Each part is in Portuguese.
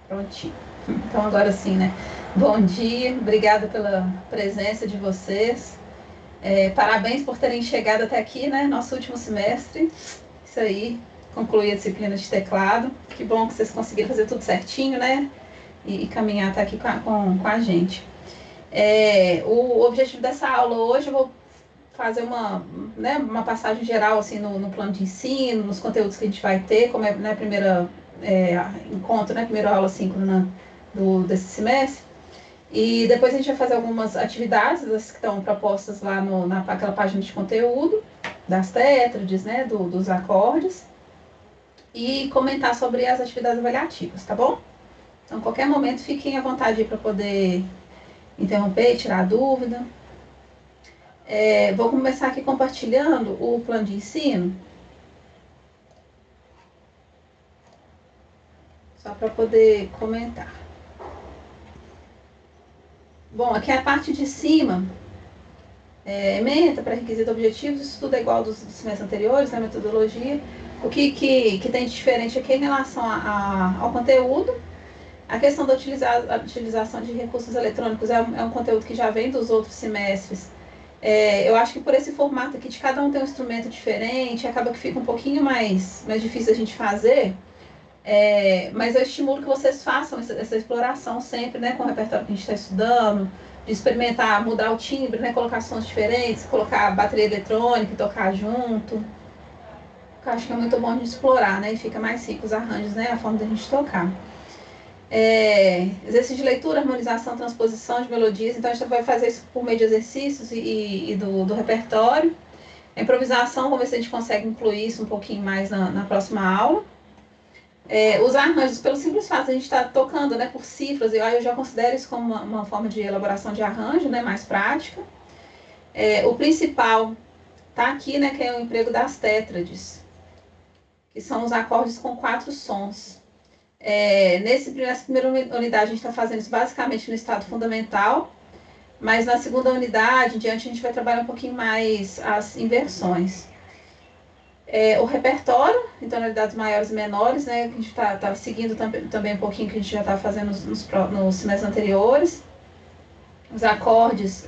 Prontinho. Então, agora sim, né? Bom dia, obrigada pela presença de vocês. Parabéns por terem chegado até aqui, né? Nosso último semestre. Isso aí, concluir a disciplina de teclado. Que bom que vocês conseguiram fazer tudo certinho, né? E caminhar até aqui com a gente. O objetivo dessa aula hoje, eu vou fazer uma passagem geral assim, no plano de ensino, nos conteúdos que a gente vai ter, como é na primeira encontro, né? Primeira aula síncrona desse semestre. E depois a gente vai fazer algumas atividades que estão propostas lá naquela página de conteúdo, das tétrades, né, dos acordes, e comentar sobre as atividades avaliativas, tá bom? Então, a qualquer momento, fiquem à vontade para poder interromper, tirar dúvida. Vou começar aqui compartilhando o plano de ensino, só para poder comentar. Bom, aqui é a parte de cima, meta, pré-requisito, objetivos, isso tudo é igual dos semestres anteriores, né, metodologia. O que tem de diferente aqui em relação ao conteúdo, a questão da utilização de recursos eletrônicos é um conteúdo que já vem dos outros semestres. Eu acho que por esse formato aqui, de cada um tem um instrumento diferente, acaba que fica um pouquinho mais difícil a gente fazer, mas eu estimulo que vocês façam essa exploração sempre, né, com o repertório que a gente está estudando, de experimentar, mudar o timbre, né, colocar sons diferentes, colocar bateria eletrônica e tocar junto. Eu acho que é muito bom a gente explorar, né, e fica mais rico os arranjos, né, a forma da gente tocar. Exercício de leitura, harmonização, transposição de melodias, então a gente vai fazer isso por meio de exercícios e do repertório. A improvisação, vamos ver se a gente consegue incluir isso um pouquinho mais na próxima aula. Os arranjos, pelo simples fato de a gente estar tocando, né, por cifras, eu já considero isso como uma forma de elaboração de arranjo, né, mais prática. O principal está aqui, né, que é o emprego das tétrades, que são os acordes com 4 sons. Nessa primeira unidade, a gente está fazendo isso basicamente no estado fundamental, mas na segunda unidade, em diante, a gente vai trabalhar um pouquinho mais as inversões. O repertório, em tonalidades maiores e menores, né, que a gente está seguindo também um pouquinho que a gente já está fazendo nos semestres anteriores. Os acordes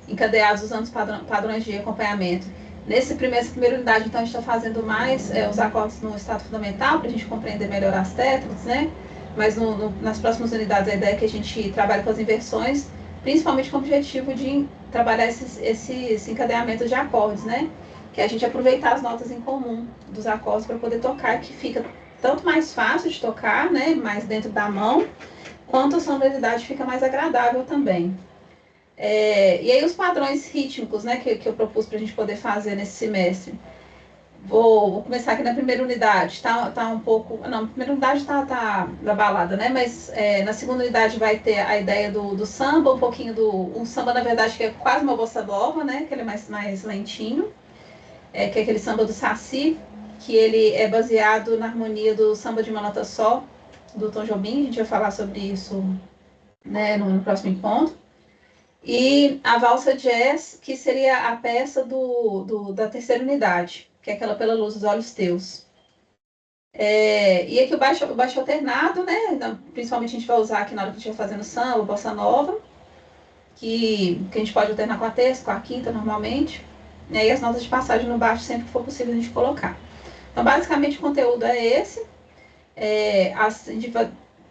encadeados usando os padrões de acompanhamento. Nessa primeira unidade, então, a gente está fazendo mais os acordes no estado fundamental, para a gente compreender melhor as tétrades, né? Mas nas próximas unidades, a ideia é que a gente trabalhe com as inversões, principalmente com o objetivo de trabalhar esse encadeamento de acordes, né? Que é a gente aproveitar as notas em comum dos acordes para poder tocar, que fica tanto mais fácil de tocar, né? Mais dentro da mão, quanto a sonoridade fica mais agradável também. E aí os padrões rítmicos, né, que eu propus para a gente poder fazer nesse semestre. Vou começar aqui na primeira unidade, tá um pouco... Não, a primeira unidade tá da balada, né, mas na segunda unidade vai ter a ideia do samba, um pouquinho um samba, na verdade, que é quase uma bossa nova, né, que ele é mais lentinho, que é aquele samba do Saci, que ele é baseado na harmonia do samba de uma nota só, do Tom Jobim. A gente vai falar sobre isso, né, no próximo encontro. E a valsa jazz, que seria a peça da terceira unidade, que é aquela Pela Luz dos Olhos Teus. E aqui o baixo alternado, né? Principalmente a gente vai usar aqui na hora que a gente vai fazendo samba, bossa nova, que a gente pode alternar com a terça, com a quinta normalmente. E as notas de passagem no baixo, sempre que for possível a gente colocar. Então, basicamente, o conteúdo é esse. A gente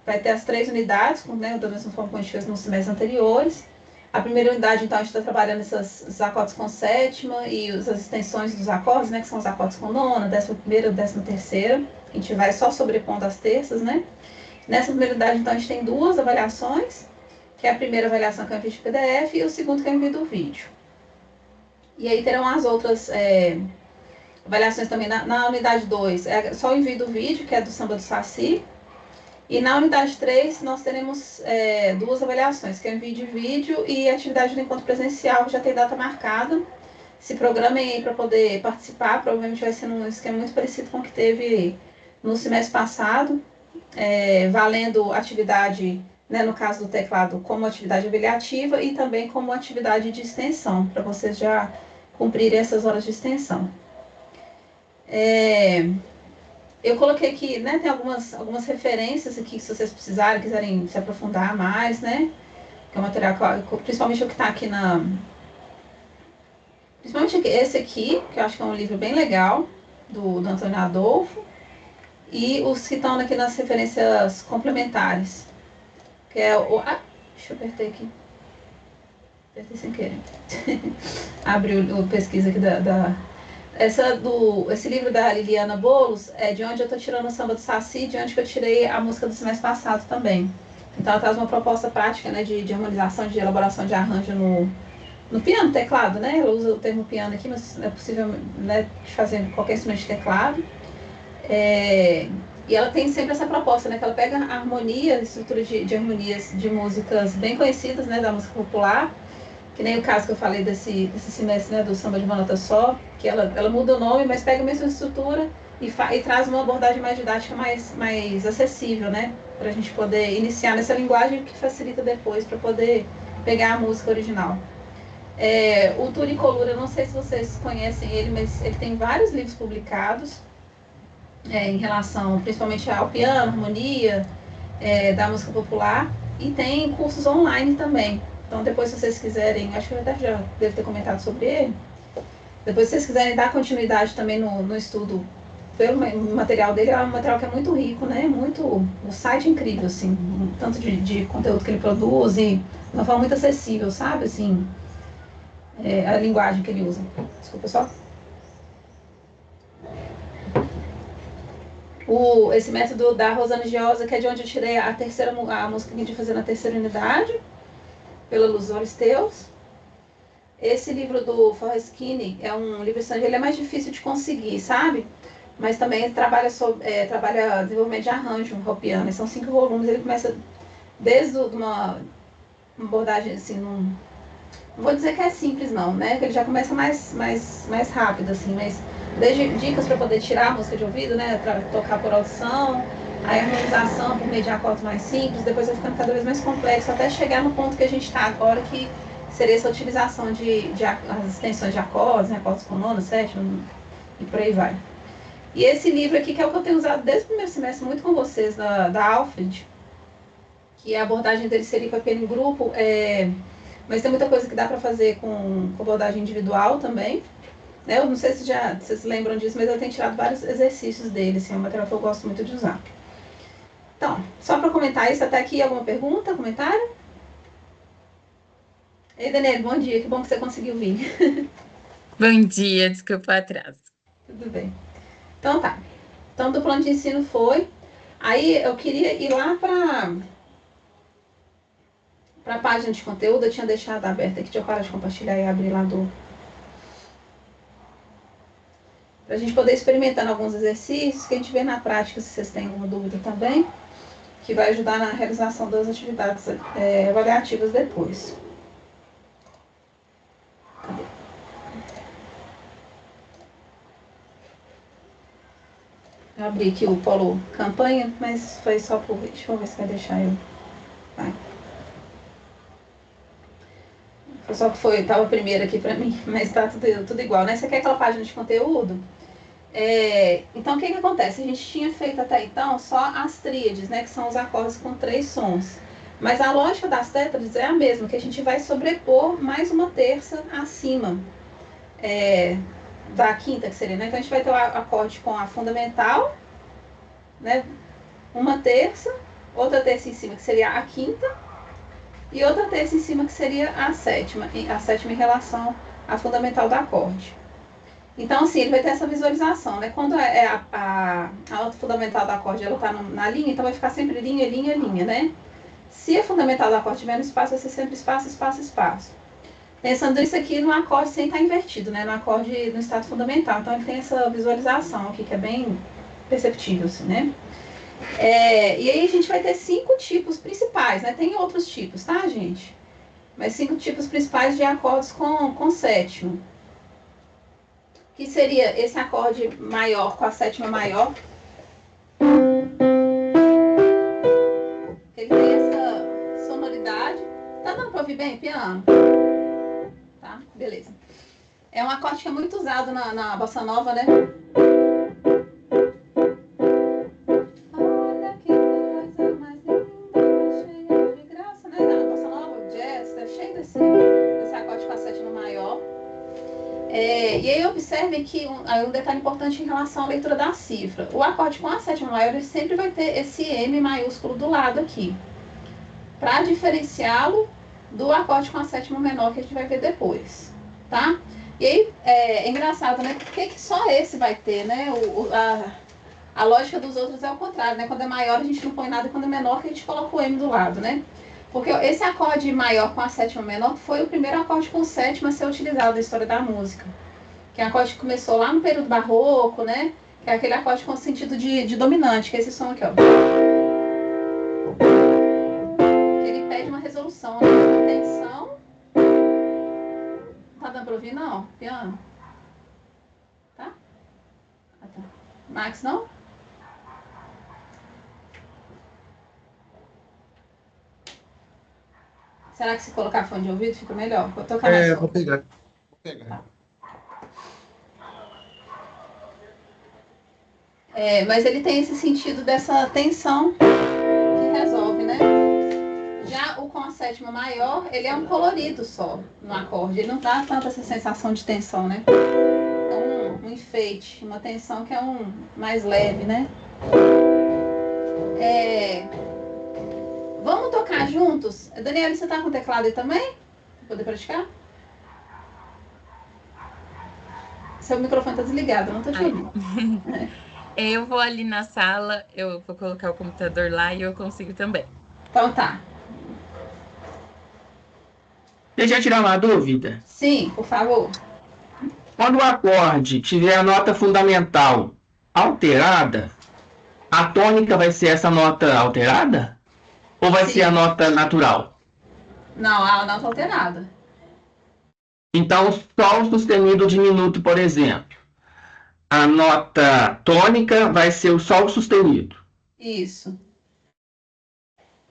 vai ter as 3 unidades, né, da mesma forma que a gente fez nos semestres anteriores. A primeira unidade, então, a gente está trabalhando esses acordes com sétima e as extensões dos acordes, né, que são os acordes com nona, 11ª, 13ª. A gente vai só sobrepondo as terças, né. Nessa primeira unidade, então, a gente tem 2 avaliações, que é a primeira avaliação que é o envio de PDF e o segundo que é o envio do vídeo. E aí terão as outras avaliações também na unidade 2, é só o envio do vídeo, que é do samba do Saci. E na unidade 3, nós teremos 2 avaliações, que é envio de vídeo e atividade do encontro presencial, que já tem data marcada. Se programem aí para poder participar, provavelmente vai ser num esquema muito parecido com o que teve no semestre passado, valendo atividade, né, no caso do teclado, como atividade avaliativa e também como atividade de extensão, para vocês já cumprirem essas horas de extensão. Eu coloquei aqui, né, tem algumas referências aqui, se vocês precisarem, quiserem se aprofundar mais, né? Que é um material, principalmente o que está aqui na... Principalmente esse aqui, que eu acho que é um livro bem legal, do Antônio Adolfo. E os que estão aqui nas referências complementares. Que é o... Ah, deixa eu apertar aqui. Apertei sem querer. Abriu a pesquisa aqui esse livro da Liliana Bolos é de onde eu estou tirando o samba do Saci, de onde que eu tirei a música do semestre passado também. Então ela traz uma proposta prática, né, de harmonização, de elaboração de arranjo no piano, teclado, né? Ela usa o termo piano aqui, mas é possível, né, de fazer qualquer instrumento de teclado. E ela tem sempre essa proposta, né, que ela pega a harmonia, a estrutura de harmonias de músicas bem conhecidas, né, da música popular, que nem o caso que eu falei desse semestre, né, do samba de uma nota só, que ela muda o nome, mas pega a mesma estrutura e traz uma abordagem mais didática, mais acessível, né, para a gente poder iniciar nessa linguagem que facilita depois para poder pegar a música original. O Turi Colura, não sei se vocês conhecem ele, mas ele tem vários livros publicados em relação principalmente ao piano, harmonia, da música popular, e tem cursos online também. Então, depois, se vocês quiserem, acho que eu até já devo ter comentado sobre ele. Depois, se vocês quiserem dar continuidade também no estudo pelo material dele, é um material que é muito rico, né? O site é incrível, assim, tanto de conteúdo que ele produz e de uma forma muito acessível, sabe? Assim, a linguagem que ele usa. Desculpa só. Esse método da Rosana Giosa, que é de onde eu tirei a música que a gente ia fazer na terceira unidade, pela Luz dos Olhos Teus. Esse livro do Forreskine é um livro estrangeiro, ele é mais difícil de conseguir, sabe? Mas também trabalha desenvolvimento de arranjo no piano. São 5 volumes, ele começa desde uma abordagem assim, não vou dizer que é simples não, né? Ele já começa mais rápido, assim, mas desde dicas para poder tirar a música de ouvido, né? Para tocar por audição, a harmonização por meio de acordes mais simples, depois vai ficando cada vez mais complexo, até chegar no ponto que a gente está agora, que seria essa utilização as extensões de acordes, né? Acordes com nona, sétima, e por aí vai. E esse livro aqui, que é o que eu tenho usado desde o primeiro semestre muito com vocês, da Alfred, que a abordagem dele seria com a piano em grupo, mas tem muita coisa que dá para fazer com abordagem individual também. Né? Eu não sei se vocês lembram disso, mas eu tenho tirado vários exercícios dele, assim, é um material que eu gosto muito de usar. Então, só para comentar isso, até aqui alguma pergunta, comentário? Ei, Daniel, bom dia, que bom que você conseguiu vir. Bom dia, desculpa o atraso. Tudo bem. Então tá. Então, do plano de ensino foi. Aí eu queria ir lá para a página de conteúdo, eu tinha deixado aberta aqui, deixa eu parar de compartilhar e abrir lá para a gente poder experimentar alguns exercícios, que a gente vê na prática, se vocês têm alguma dúvida também, que vai ajudar na realização das atividades avaliativas depois. Cadê? Eu abri aqui o polo campanha, mas foi só por... Deixa eu ver se vai deixar eu... Vai. Foi só que estava primeiro aqui para mim, mas está tudo igual, né? Você quer aquela página de conteúdo? Então, o que acontece? A gente tinha feito até então só as tríades, né? Que são os acordes com 3 sons. Mas a lógica das tétrades é a mesma, que a gente vai sobrepor mais uma terça acima da quinta, que seria, né? Então, a gente vai ter o acorde com a fundamental, né? Uma terça, outra terça em cima, que seria a quinta, e outra terça em cima, que seria a sétima em relação à fundamental do acorde. Então, assim, ele vai ter essa visualização, né? Quando a nota fundamental do acorde ela está na linha, então vai ficar sempre linha, linha, linha, né? Se a fundamental do acorde estiver no espaço, vai ser sempre espaço, espaço, espaço. Pensando isso aqui no acorde sem estar invertido, né? No acorde no estado fundamental. Então, ele tem essa visualização aqui, que é bem perceptível, assim, né? E aí a gente vai ter 5 tipos principais, né? Tem outros tipos, tá, gente? Mas 5 tipos principais de acordes com sétima. Que seria esse acorde maior com a sétima maior. Ele tem essa sonoridade. Tá dando pra ouvir bem, piano? Tá, beleza. É um acorde que é muito usado na bossa nova, né? E aí observem que um detalhe importante em relação à leitura da cifra. O acorde com a sétima maior, ele sempre vai ter esse M maiúsculo do lado aqui, para diferenciá-lo do acorde com a sétima menor que a gente vai ver depois, tá? E aí é engraçado, né? Por que só esse vai ter, né? A lógica dos outros é o contrário, né? Quando é maior a gente não põe nada, e quando é menor que a gente coloca o M do lado, né? Porque esse acorde maior com a sétima menor foi o primeiro acorde com sétima a ser utilizado na história da música. Que é um acorde que começou lá no período barroco, né? Que é aquele acorde com sentido de dominante, que é esse som aqui, ó. Ele pede uma resolução, né? Uma tensão. Tá dando pra ouvir, não? Piano? Tá? Ah, tá. Max, não? Será que se colocar fone de ouvido fica melhor? Vou tocar mais Vou forte. pegar. Vou pegar. Tá. Mas ele tem esse sentido dessa tensão que resolve, né? Já o com a sétima maior, ele é um colorido só no acorde. Ele não dá tanta essa sensação de tensão, né? É um enfeite, uma tensão que é mais leve, né? Vamos tocar juntos? Daniela, você tá com o teclado aí também? Pra poder praticar? Seu microfone tá desligado, eu não tô te ouvindo. Eu vou ali na sala, eu vou colocar o computador lá e eu consigo também. Então tá. Deixa eu tirar uma dúvida. Sim, por favor. Quando o acorde tiver a nota fundamental alterada, a tônica vai ser essa nota alterada? Ou vai Sim. ser a nota natural? Não, a nota alterada. Então, Sol sustenido diminuto, por exemplo. A nota tônica vai ser o Sol sustenido. Isso.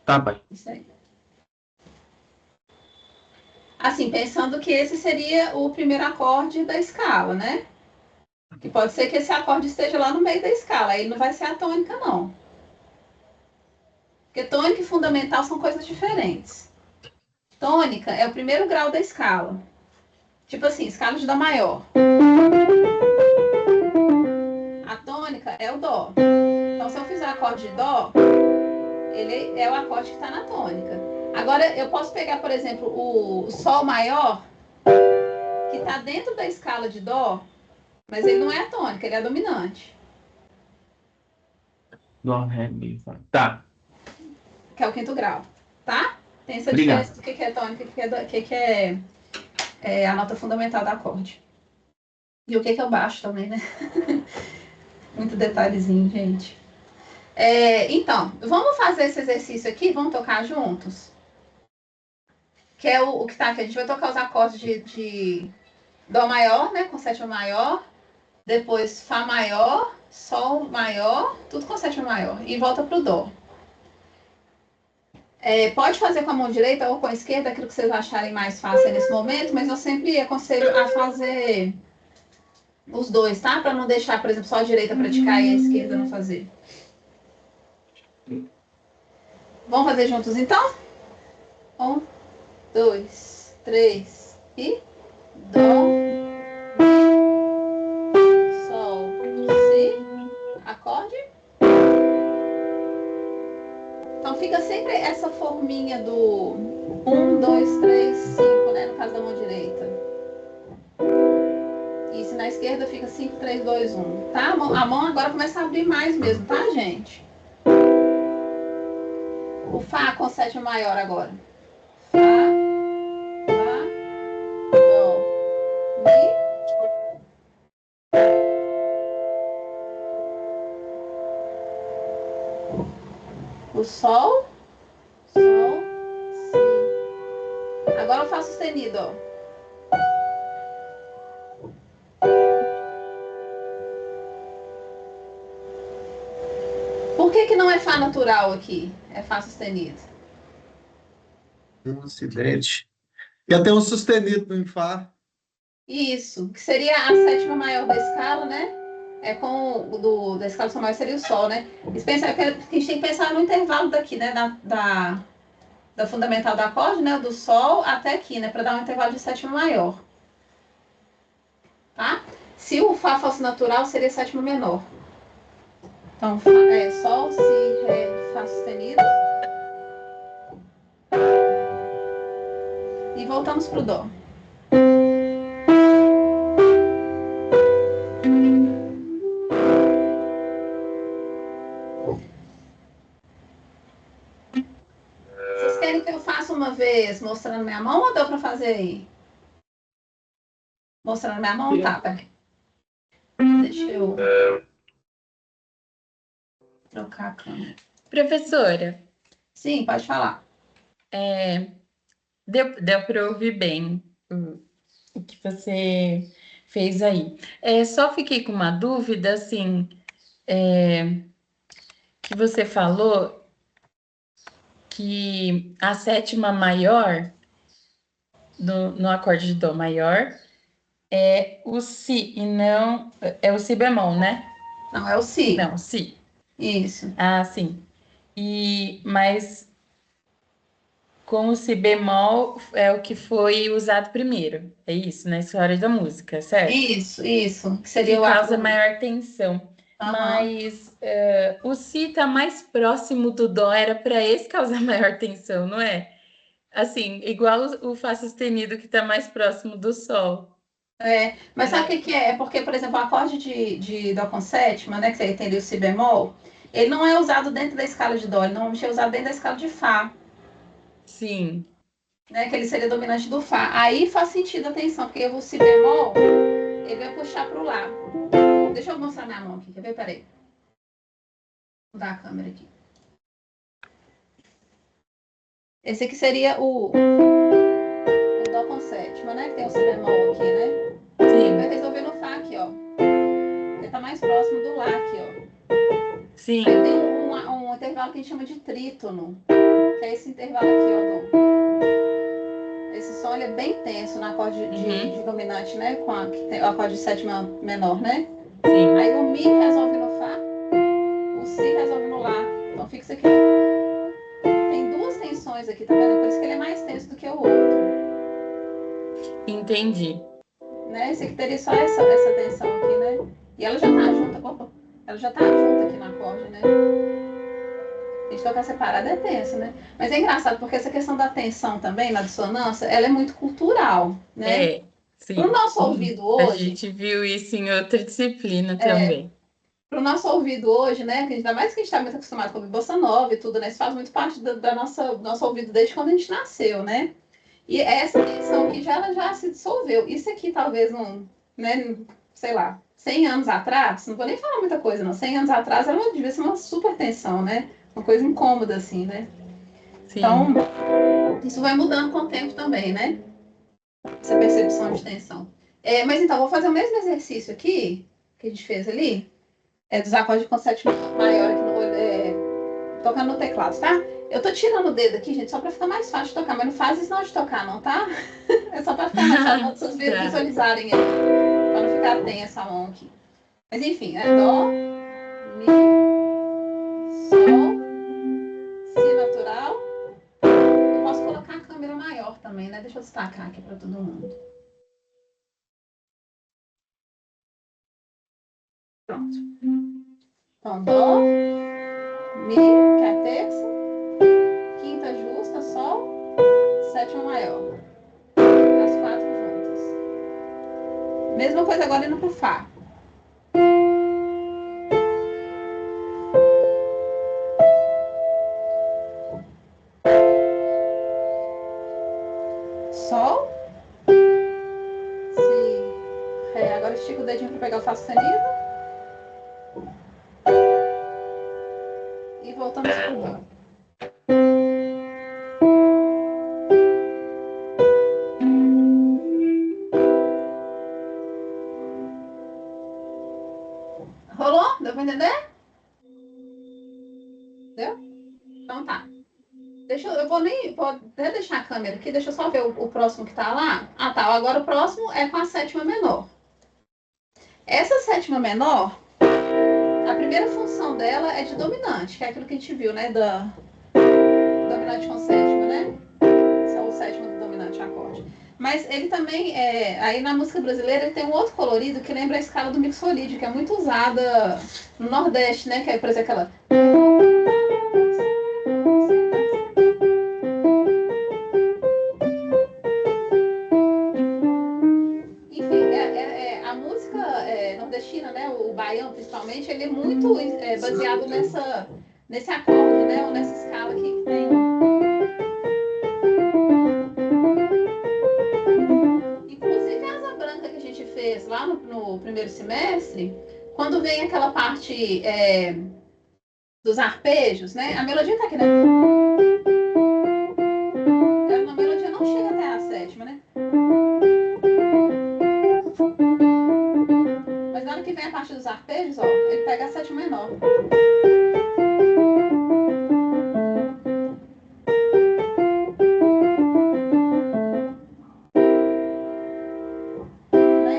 Tá bem. Isso aí. Assim, pensando que esse seria o primeiro acorde da escala, né? Que pode ser que esse acorde esteja lá no meio da escala. Aí não vai ser a tônica, não. Porque tônica e fundamental são coisas diferentes. Tônica é o primeiro grau da escala. Tipo assim, escala de Dó maior. A tônica é o Dó. Então, se eu fizer o acorde de Dó, ele é o acorde que está na tônica. Agora, eu posso pegar, por exemplo, o Sol maior, que está dentro da escala de Dó, mas ele não é a tônica, ele é a dominante. Dó, ré, mi, fá. Tá. Que é o quinto grau, tá? Tem essa Obrigado. diferença do que é tônica e o que é a nota fundamental do acorde. E o que é o baixo também, né? Muito detalhezinho, gente. Então, vamos fazer esse exercício aqui? Vamos tocar juntos? Que é o que tá aqui. A gente vai tocar os acordes de Dó maior, né? Com sétima maior. Depois Fá maior, Sol maior, tudo com sétima maior. E volta pro Dó. Pode fazer com a mão direita ou com a esquerda, aquilo que vocês acharem mais fácil nesse momento, mas eu sempre aconselho a fazer os dois, tá? Para não deixar, por exemplo, só a direita praticar e a esquerda não fazer. Vamos fazer juntos então? 1, 2, 3 e Dó, Mi, Sol, Si, acorde. Então fica sempre essa forminha do 1, 2, 3, 5, né? No caso da mão direita. E se na esquerda fica 5, 3, 2, 1. Tá? A mão agora começa a abrir mais mesmo, tá, gente? O Fá com sétima maior agora. Fá, Lá, Dó, Mi. O Sol, Sol, Si. Agora eu faço sustenido, ó. Por que não é Fá natural aqui? É Fá sustenido. Um acidente. E até um sustenido no Fá. Isso, que seria a sétima maior da escala, né? Com o da escala maior seria o Sol, né? A gente tem que pensar no intervalo daqui, né? Da fundamental do acorde, né? Do Sol até aqui, né? Para dar um intervalo de sétima maior. tá? Se o Fá fosse natural, seria sétima menor. Então, Sol, Si, Ré, Fá sustenido. E voltamos pro Dó. Vocês querem que eu faça uma vez mostrando minha mão ou deu para fazer aí? Mostrando minha mão? Tá, peraí. Deixa eu trocar a câmera. Professora, Sim, pode falar. deu para ouvir bem o que você fez aí. Só fiquei com uma dúvida, assim, que você falou que a sétima maior no acorde de Dó maior é o Si e não é o Si bemol, né? Não, é o Si. Não, Si. Isso. Ah, sim. Mas com o Si bemol é o que foi usado primeiro. É isso, na história da música, certo? Isso. Que seria Que o causa acorde. maior tensão. Uhum. Mas o Si está mais próximo do Dó, era para esse causar maior tensão, não é? Assim, igual o Fá sustenido que está mais próximo do Sol. Mas sabe o que é? É porque, por exemplo, o acorde de Dó com sétima, né, que você tem ali o Si bemol, ele não é usado dentro da escala de Dó, ele normalmente é usado dentro da escala de Fá, Sim. né, que ele seria dominante do Fá. Aí faz sentido a tensão, porque o Si bemol, ele vai puxar para o Lá. Deixa eu mostrar minha mão aqui, quer ver? Peraí. Vou mudar a câmera aqui. Esse aqui seria o Dó com sétima, né? Que tem o Si bemol aqui, né? Sim. Vai resolver no Fá aqui, ó. Ele tá mais próximo do Lá aqui, ó. Sim. Aí tem um intervalo que a gente chama de trítono, que é esse intervalo aqui, ó. Esse som ele é bem tenso no acorde de dominante, né? Que tem o acorde de sétima menor, né? Sim. Aí o Mi resolve no Fá, o Si resolve no Lá. Então fixa aqui. Tem duas tensões aqui, tá vendo? Por isso que ele é mais tenso do que o outro. Entendi. Né? Esse aqui teria só essa tensão aqui, né? E ela já tá junta, ela já tá junta aqui no acorde, né? A gente tocar separado é tenso, né? Mas é engraçado, porque essa questão da tensão também, na dissonância, ela é muito cultural, né? Sim. Pro nosso ouvido hoje... A gente viu isso em outra disciplina também. Pro nosso ouvido hoje, né? Ainda mais que a gente tá muito acostumado com ouvir bossa nova e tudo, né? Isso faz muito parte do nosso ouvido desde quando a gente nasceu, né? E essa tensão aqui já se dissolveu. Isso aqui talvez não, né? Sei lá, 100 anos atrás, não vou nem falar muita coisa, não. 100 anos atrás devia ser uma super tensão, né? Uma coisa incômoda, assim, né? Sim. Então, isso vai mudando com o tempo também, né? Essa percepção de tensão. Mas então, vou fazer o mesmo exercício aqui, que a gente fez ali, dos acordes com sétima maior aqui tocando no teclado, tá? Eu tô tirando o dedo aqui, gente, só pra ficar mais fácil de tocar, mas não faz isso não de tocar, não, tá? É só pra ficar mais fácil pra vocês visualizarem aí, pra não ficar tensa a mão aqui. Mas enfim, Dó, Mi, Sol, Si natural. Eu posso colocar a câmera maior também, né? Deixa eu destacar aqui pra todo mundo. Pronto. Então, Dó, Mi, que é a terça, quinta justa, Sol, sétima maior. As quatro juntas. Mesma coisa agora indo pro Fá. Sol, Si, Ré. Agora estica o dedinho para pegar o Fá sustenido. E voltamos pro Dó. Rolou? Deu para entender? Deu? Então tá. Vou até deixar a câmera aqui, deixa eu só ver o próximo que tá lá. Ah, tá. Agora o próximo é com a sétima menor. Essa sétima menor, a primeira função dela é de dominante, que é aquilo que a gente viu, né? Dominante com sétima, né? Esse é o sétimo do dominante acorde. Mas ele também, aí na música brasileira, ele tem um outro colorido que lembra a escala do mixolídio, que é muito usada no Nordeste, né? Que é, por exemplo, aquela... Enfim, a música nordestina, né? O baião, principalmente, ele é muito baseado nesse acorde, né? Ou nessa escala aqui que tem... Inclusive a asa branca que a gente fez lá no primeiro semestre, quando vem aquela parte dos arpejos, né? A melodia tá aqui, né? A melodia não chega até a sétima, né? Mas na hora que vem a parte dos arpejos, ó, ele pega a sétima menor.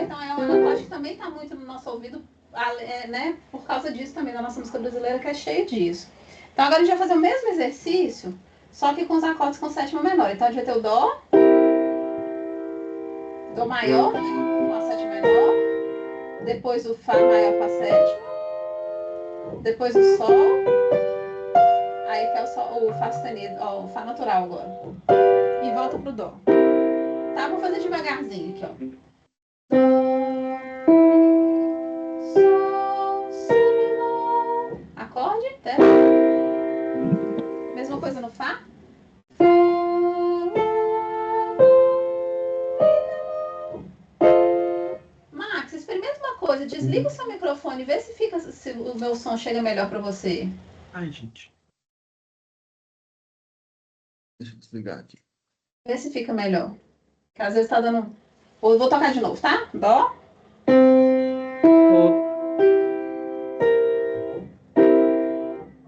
Então é uma nota que também tá muito no nosso ouvido, né? Por causa disso também, da nossa música brasileira, que é cheia disso. Então agora a gente vai fazer o mesmo exercício, só que com os acordes com sétima menor. Então a gente vai ter o Dó maior, com a sétima menor, depois o Fá maior com a sétima, depois o Sol, aí que é o Fá sustenido, ó, o Fá natural agora, e volta pro Dó. Tá? Vou fazer devagarzinho aqui, ó. Sol, Si, Lá. Acorde, tá? Mesma coisa no Fá. Max, experimenta uma coisa, desliga o seu microfone e vê se o meu som chega melhor para você. Ai, gente. Deixa eu desligar aqui. Vê se fica melhor. Porque às vezes tá dando... Vou tocar de novo, tá? Dó.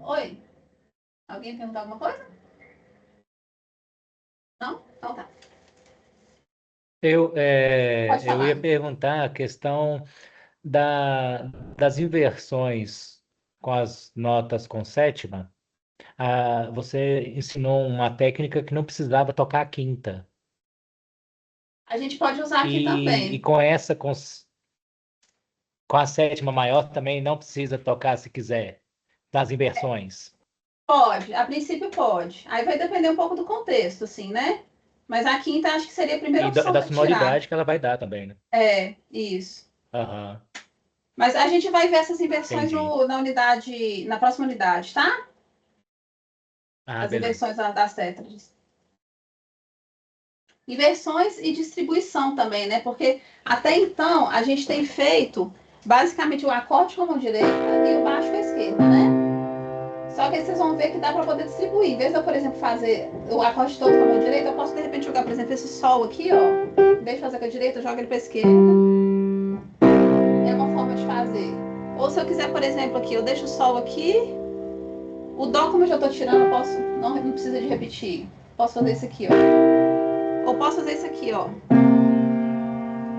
Oi. Alguém perguntar alguma coisa? Não? Então tá. Eu Pode falar. ia perguntar a questão das inversões com as notas com sétima. Você ensinou uma técnica que não precisava tocar a quinta. A gente pode usar aqui E também. com essa, com a sétima maior, também não precisa tocar se quiser, das inversões. Pode, a princípio pode. Aí vai depender um pouco do contexto, assim, né? Mas a quinta acho que seria a primeira E opção da pra sonoridade tirar. que ela vai dar também, né? Isso. Aham, Mas a gente vai ver essas inversões entendi. na próxima unidade, tá? As Beleza. inversões das tétrades. Inversões e distribuição também, né? Porque até então a gente tem feito basicamente o acorde com a mão direita e o baixo com a esquerda, né? Só que aí vocês vão ver que dá para poder distribuir. Em vez de eu, por exemplo, fazer o acorde todo com a mão direita, eu posso de repente jogar, por exemplo, esse Sol aqui, ó. Em vez de fazer com a direita, eu jogo ele para a esquerda. É uma forma de fazer. Ou se eu quiser, por exemplo, aqui, eu deixo o Sol aqui. O Dó, como eu já estou tirando, eu posso, não precisa de repetir. Posso fazer isso aqui, ó. Ou posso fazer isso aqui, ó.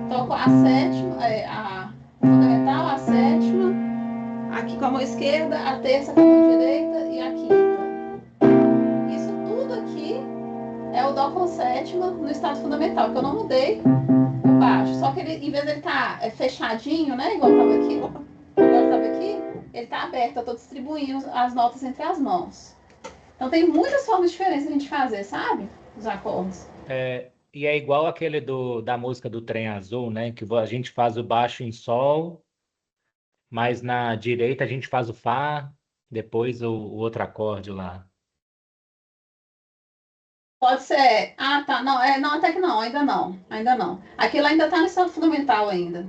Toco a sétima, a fundamental, a sétima, aqui com a mão esquerda, a terça com a mão direita e a quinta. Isso tudo aqui é o Dó com sétima no estado fundamental, que eu não mudei o baixo. Só que ele, em vez de ele estar fechadinho, né, igual estava aqui, ele está aberto, eu estou distribuindo as notas entre as mãos. Então tem muitas formas diferentes de a gente fazer, sabe? Os acordes. E é igual aquele da música do Trem Azul, né? Que a gente faz o baixo em Sol, mas na direita a gente faz o Fá, depois o outro acorde lá. Pode ser. Ah, tá. Não, não, até que não, ainda não. Ainda não. Aquilo ainda tá no estado fundamental ainda.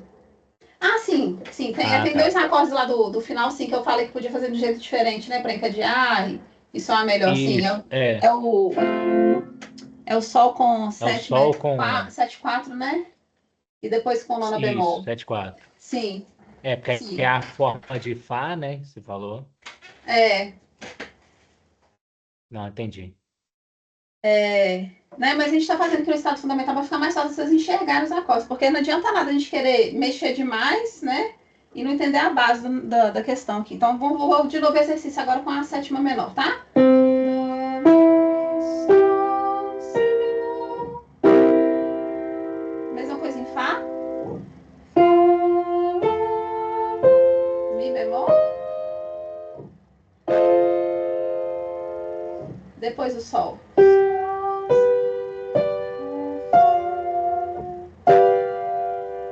Ah, sim, sim. Tem Tá. dois acordes lá do final, sim, que eu falei que podia fazer de um jeito diferente, né? Para encadear e soar melhor, sim. Isso, É o Sol com é o sétima, Sol com 7/4, né? E depois com nona isso, bemol. 7/4. Sim, Porque sim. é a forma de Fá, né? Você falou. Não, entendi. Né? Mas a gente está fazendo aqui no estado fundamental para ficar mais fácil vocês enxergarem os acordes, porque não adianta nada a gente querer mexer demais, né? E não entender a base da questão aqui. Então, vou de novo o exercício agora com a sétima menor, tá? depois em Fá. Mi bemol. Depois o Sol.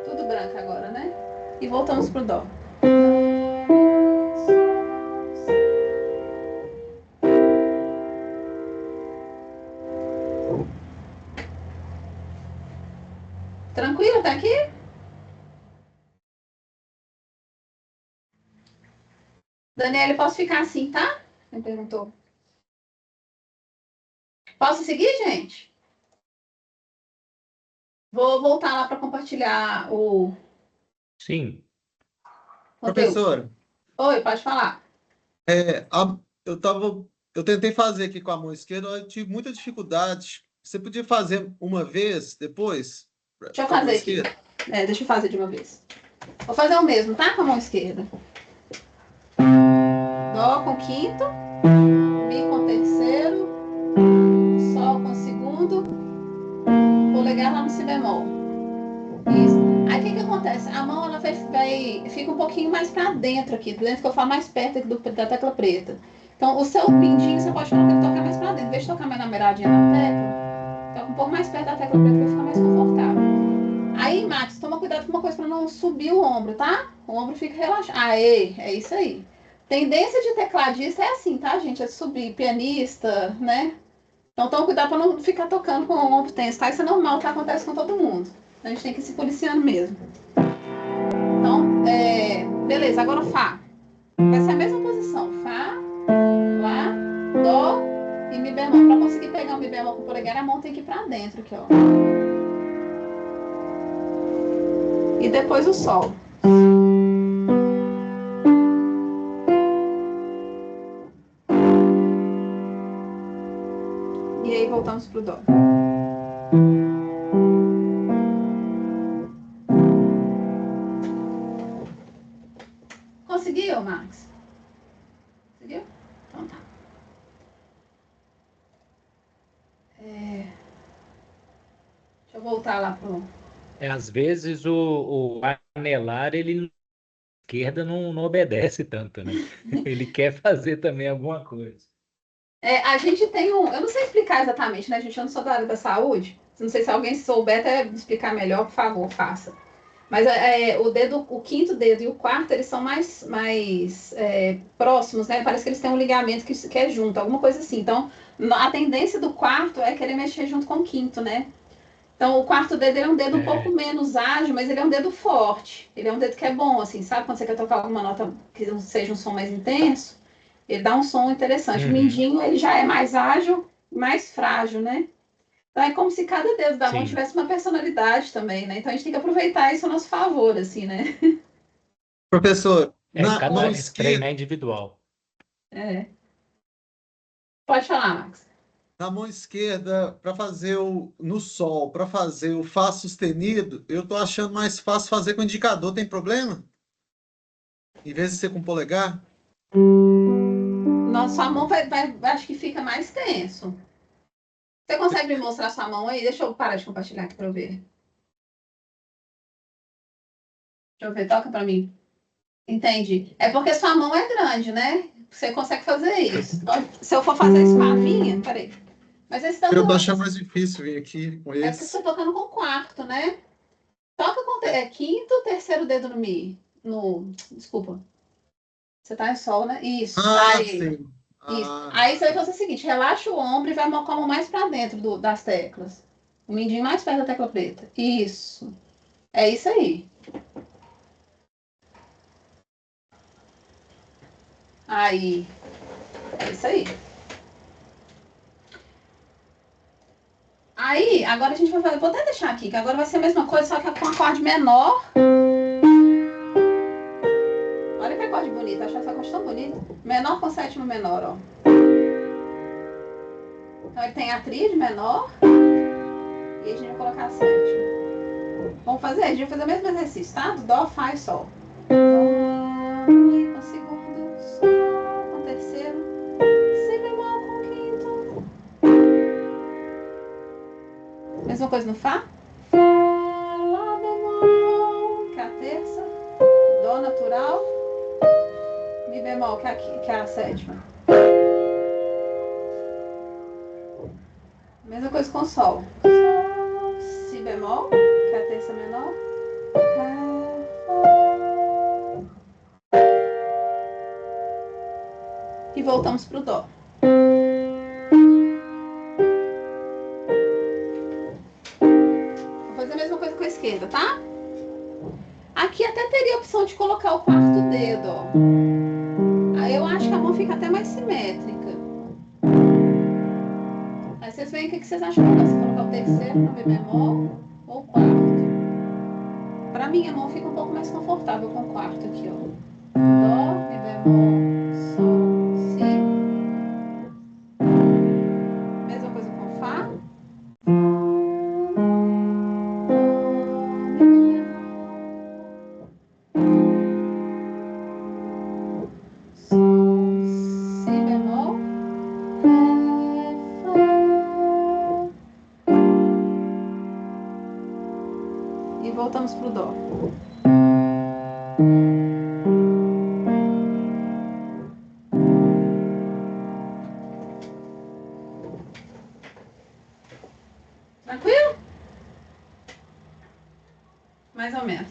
Tudo branco agora, né? E voltamos pro Dó. Tranquilo até aqui? Daniela, posso ficar assim, tá? Me perguntou. Posso seguir, gente? Vou voltar lá para compartilhar o Sim. conteúdo. Professora, Oi, pode falar. eu tentei fazer aqui com a mão esquerda, eu tive muita dificuldade. Você podia fazer uma vez, depois, Deixa eu com a mão fazer aqui. esquerda? Deixa eu fazer de uma vez. Vou fazer o mesmo, tá? Com a mão esquerda. Dó com quinto, Mi com terceiro, Sol com segundo, polegar lá no Si bemol. Isso. Aí o que acontece? A mão ela fica um pouquinho mais para dentro aqui, dentro que eu falo mais perto aqui da tecla preta. Então o seu pintinho você pode colocar ele tocar mais para dentro. Em vez de tocar mais na beiradinha da tecla, toca um pouco mais perto da tecla preta para ficar mais confortável. Aí, Max, toma cuidado com uma coisa para não subir o ombro, tá? O ombro fica relaxado. Aê, é isso aí. Tendência de tecladista é assim, tá, gente? É subir, pianista, né? Então toma cuidado para não ficar tocando com o ombro tenso, tá? Isso é normal, tá? Acontece com todo mundo. A gente tem que ir se policiando mesmo. Então, beleza, agora o Fá. Vai ser a mesma posição. Fá, Lá, Dó e Mi bemol. Para conseguir pegar o Mi bemol com o polegar, a mão tem que ir para dentro aqui, ó. E depois o Sol. E aí voltamos pro Dó. Conseguiu, Max? Conseguiu? Então tá. Deixa eu voltar lá pro... Às vezes o anelar, ele na esquerda não obedece tanto, né? Ele quer fazer também alguma coisa. A gente tem eu não sei explicar exatamente, né, gente? Eu não sou da área da saúde. Não sei se alguém souber até explicar melhor, por favor, faça. Mas o quinto dedo e o quarto, eles são mais próximos, né? Parece que eles têm um ligamento que é junto, alguma coisa assim. Então, a tendência do quarto é querer mexer junto com o quinto, né? Então, o quarto dedo ele é um dedo um pouco menos ágil, mas ele é um dedo forte. Ele é um dedo que é bom, assim, sabe? Quando você quer tocar alguma nota que seja um som mais intenso, ele dá um som interessante. O mindinho, ele já é mais ágil, mais frágil, né? Então, é como se cada dedo da mão Sim. tivesse uma personalidade também, né? Então, a gente tem que aproveitar isso a nosso favor, assim, né? Professor, na Cada mão treino esquerda, é individual. Pode falar, Max. na mão esquerda, para fazer no Sol, para fazer o Fá sustenido, eu tô achando mais fácil fazer com o indicador, tem problema? Em vez de ser com o polegar? Sua mão acho que fica mais tenso. Você consegue me mostrar sua mão aí? Deixa eu parar de compartilhar aqui para eu ver. Deixa eu ver, toca para mim. Entendi. É porque sua mão é grande, né? Você consegue fazer isso. Se eu for fazer espavinha, peraí. Mas esse tanto Eu tô achando mais difícil vir aqui com é porque você esse. tá tocando com quarto, né? Toca com quinto, terceiro dedo no Mi. Desculpa. Você tá em Sol, né? Isso. Ah, Aí. sim. Isso. Ah, Aí você vai fazer o seguinte: relaxa o ombro e vai com a mão mais para dentro das teclas. O mindinho mais perto da tecla preta. Isso. É isso aí. Aí. É isso aí. Aí, agora a gente vai fazer. Vou até deixar aqui, que agora vai ser a mesma coisa, só que com acorde menor. Olha que acorde bonito, acho essa acorde tão bonita. Menor com sétima menor, ó. Então ele tem a tríade menor. E a gente vai colocar a sétima. Vamos fazer? A gente vai fazer o mesmo exercício, tá? Do Dó, Fá e Sol. Dó, Mi com segundo, Sol com terceiro, Si bemol com quinto. Mesma coisa no Fá. Fá, Lá, bemol, que é a sétima. Mesma coisa com sol. Sol, si bemol, que é a terça menor. Ré, fá. E voltamos pro dó. Vou fazer a mesma coisa com a esquerda, tá? Aqui até teria a opção de colocar o quarto dedo, ó. Aí eu acho que a mão fica até mais simétrica. Aí vocês veem o que vocês acham melhor, se colocar o terceiro no Mi bemol ou o quarto. Pra mim, a mão fica um pouco mais confortável com o quarto aqui, ó. Dó, Mi bemol, Sol, Si. Mesma coisa com Fá. Voltamos pro dó. Tranquilo? Mais ou menos.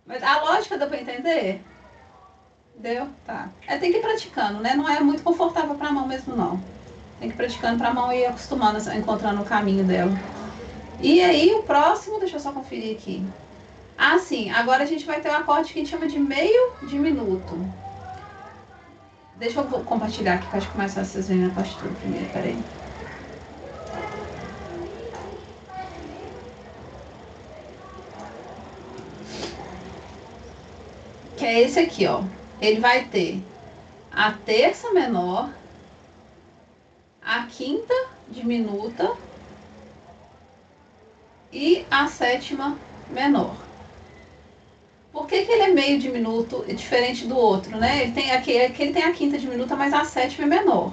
Mas a lógica deu para entender? Deu? Tá. Tem que ir praticando, né? Não é muito confortável para a mão mesmo, não. Tem que ir praticando para a mão ir acostumando, encontrando o caminho dela. E aí, o próximo, deixa eu só conferir aqui. Ah, sim, agora a gente vai ter um acorde que a gente chama de meio de minuto. Deixa eu compartilhar aqui, que eu acho que mais fácil vocês verem a partitura primeiro, peraí. Que é esse aqui, ó. Ele vai ter a terça menor, a quinta diminuta e a sétima menor. Por que ele é meio diminuto e diferente do outro, né? Ele tem a quinta diminuta, mas a sétima é menor.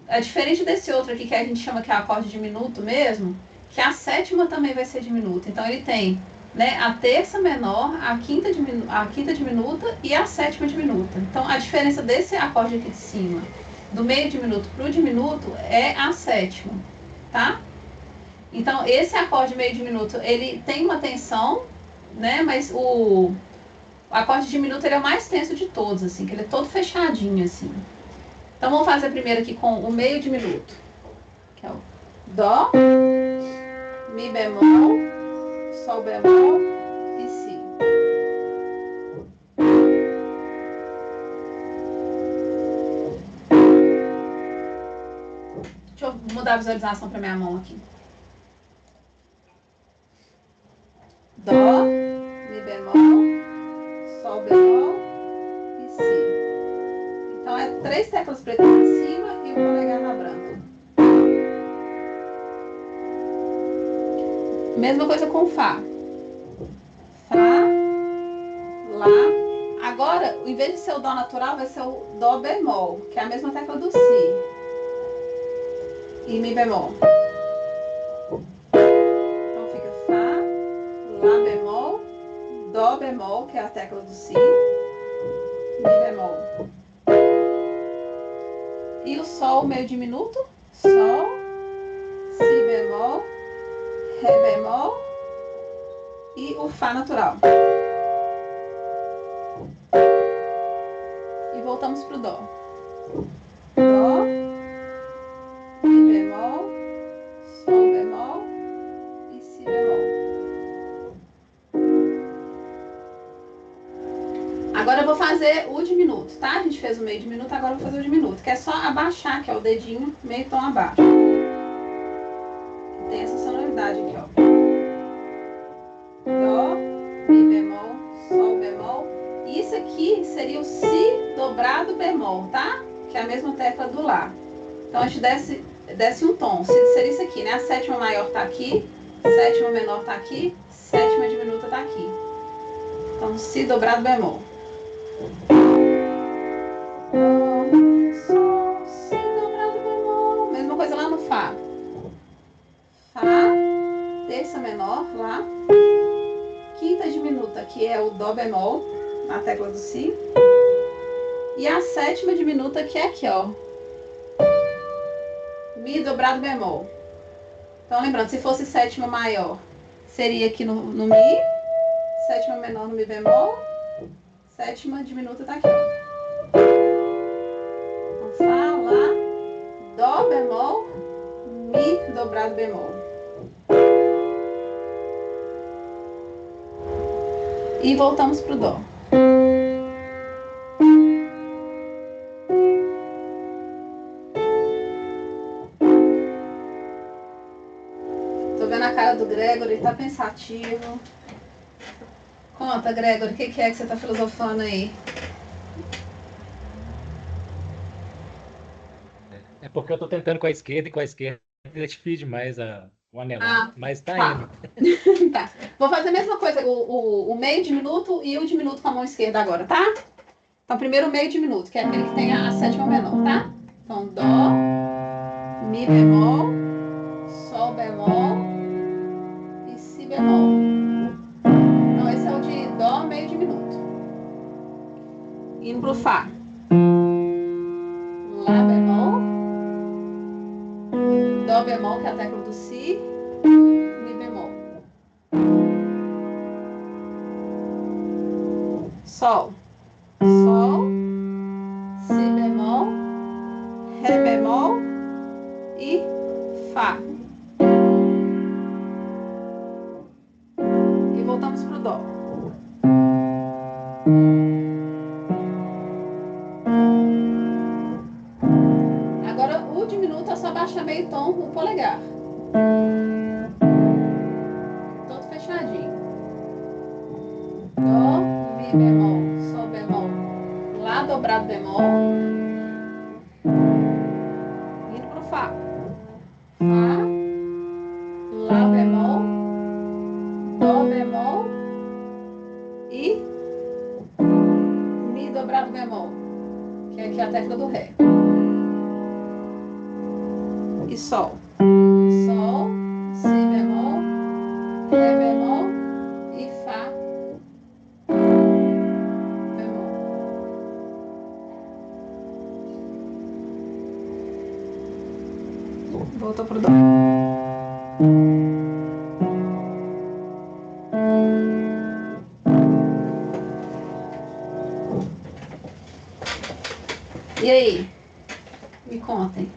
É diferente desse outro aqui que a gente chama que é acorde diminuto mesmo, que a sétima também vai ser diminuta. Então ele tem, né, a terça menor, a quinta diminuta e a sétima diminuta. Então a diferença desse acorde aqui de cima, do meio diminuto para o diminuto, é a sétima, tá? Então esse acorde meio diminuto, ele tem uma tensão, né? Mas o acorde diminuto ele é o mais tenso de todos, assim, que ele é todo fechadinho, assim. Então vamos fazer primeiro aqui com o meio diminuto, que é o Dó, Mi bemol, Sol bemol e Si. Deixa eu mudar a visualização para minha mão aqui. Dó, Mi bemol, Sol bemol e Si. Então é 3 teclas pretas em cima e o polegar na branca. Mesma coisa com Fá. Fá, Lá. Agora, em vez de ser o Dó natural, vai ser o Dó bemol, que é a mesma tecla do Si. E Mi bemol. Então fica Fá, Lá bemol, Dó bemol, que é a tecla do Si, Mi bemol. E o Sol meio diminuto, Sol, Si bemol, Ré bemol e o Fá natural. E voltamos pro Dó. Dó, Mi bemol, Sol bemol e Si bemol. Agora eu vou fazer o diminuto, tá? A gente fez o meio diminuto, agora eu vou fazer o diminuto, que é só abaixar, que é o dedinho meio tom abaixo. Tem essa sonoridade aqui, ó. Dó, Mi bemol, Sol bemol. E isso aqui seria o Si dobrado bemol, tá? Que é a mesma tecla do Lá. Então a gente desce um tom. Seria isso aqui, né? A sétima maior tá aqui, sétima menor tá aqui, sétima diminuta tá aqui. Então Si dobrado bemol. Dó, Sol, Si dobrado bemol. Mesma coisa lá no Fá. Fá, terça menor, Lá. Quinta diminuta, que é o Dó bemol. na tecla do Si. E a sétima diminuta que é aqui, ó. Mi dobrado bemol. Então, lembrando, se fosse sétima maior, seria aqui no Mi. Sétima menor no Mi bemol. Sétima diminuta tá aqui, ó. Então, Fá, Lá, Dó bemol, Mi dobrado bemol. E voltamos pro Dó. Tô vendo a cara do Gregory, ele tá pensativo. Conta, Gregory, o que é que você tá filosofando aí? É porque eu tô tentando com a esquerda e com a esquerda é difícil demais o anelar, mas tá indo. Tá. Vou fazer a mesma coisa, o meio diminuto e o diminuto com a mão esquerda agora, tá? Então, primeiro o meio diminuto, que é aquele que tem a sétima menor, tá? Então, Dó, Mi bemol, Sol bemol e Si bemol. Então, esse é o de Dó, meio diminuto. Indo pro Fá. Lá bemol, Dó bemol, que é a tecla do Si, Mi bemol. Sol, Sol, Si bemol, Ré bemol e Fá. E voltamos pro Dó. Agora o diminuto é só baixar meio tom o polegar. Todo fechadinho. Dó, Mi bemol, Sol bemol, Lá dobrado bemol. Indo pro Fá. Fá, Lá bemol, Dó bemol e Mi dobrado bemol, que é aqui a tecla do Ré. E Sol. Sol, Si bemol, Ré bemol e Fá bemol. Voltou pro Dó. E aí? Me contem.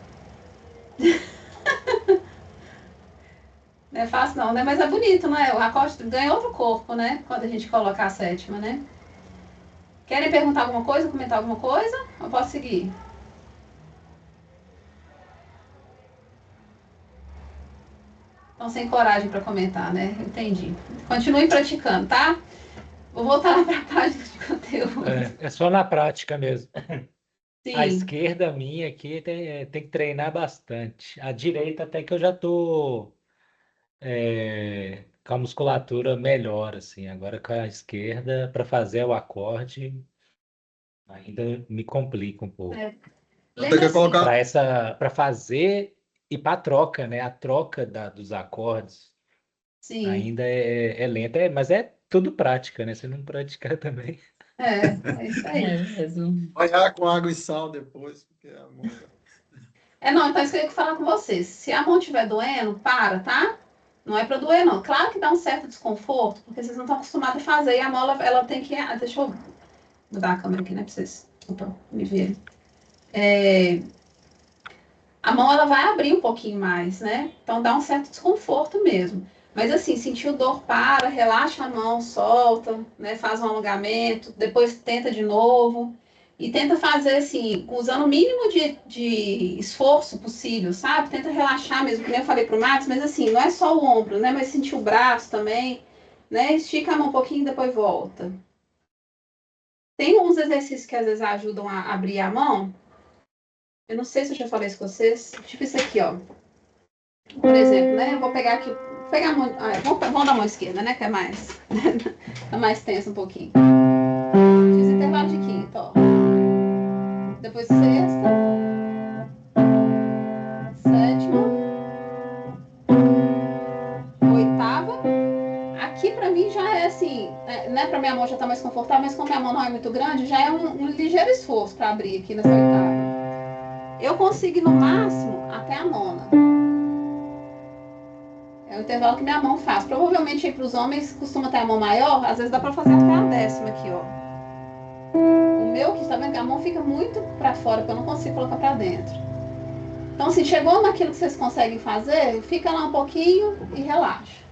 Não é fácil não, né? Mas é bonito, né? O acorde ganha outro corpo, né? Quando a gente coloca a sétima, né? Querem perguntar alguma coisa, comentar alguma coisa? Eu posso seguir? Estão sem coragem para comentar, né? Entendi. Continue praticando, tá? Vou voltar lá para a página de conteúdo. É só na prática mesmo. Sim. A esquerda minha aqui tem que treinar bastante. A direita até que eu já tô com a musculatura melhor, assim. Agora com a esquerda, para fazer o acorde, ainda me complica um pouco. É. Então tem que colocar. Para fazer e para troca, né? A troca dos acordes Sim. ainda é lenta, mas é tudo prática, né? Se não praticar também. É isso aí. É mesmo. Banhar com água e sal depois, porque a mão... Não, então isso que eu ia falar com vocês. Se a mão estiver doendo, para, tá? Não é para doer, não. Claro que dá um certo desconforto, porque vocês não estão acostumados a fazer. E a mão, ela tem que... Deixa eu mudar a câmera aqui, né? Pra vocês me verem. A mão, ela vai abrir um pouquinho mais, né? Então, dá um certo desconforto mesmo. Mas, assim, sentiu dor, para, relaxa a mão, solta, né? Faz um alongamento, depois tenta de novo. E tenta fazer, assim, usando o mínimo de esforço possível, sabe? Tenta relaxar mesmo, como eu falei pro Max, mas, assim, não é só o ombro, né? Mas sentir o braço também, né? Estica a mão um pouquinho e depois volta. Tem uns exercícios que, às vezes, ajudam a abrir a mão. Eu não sei se eu já falei isso com vocês. Tipo isso aqui, ó. Por exemplo, né? Eu vou pegar aqui. Vou pegar a mão. Vamos da mão esquerda, né? Que é mais. É mais tenso um pouquinho. Fiz intervalo de quinta, ó. Depois sexta. Sétima. Oitava. aqui para mim já é assim, né? Para minha mão já tá mais confortável, mas como minha mão não é muito grande, já é um ligeiro esforço para abrir aqui nessa oitava. Eu consigo ir no máximo até a nona. É o intervalo que minha mão faz. Provavelmente aí para os homens costuma ter a mão maior, às vezes dá para fazer até a décima aqui, ó. O meu, que tá vendo que a mão fica muito para fora, porque eu não consigo colocar para dentro. Então, se chegou naquilo que vocês conseguem fazer, fica lá um pouquinho e relaxa.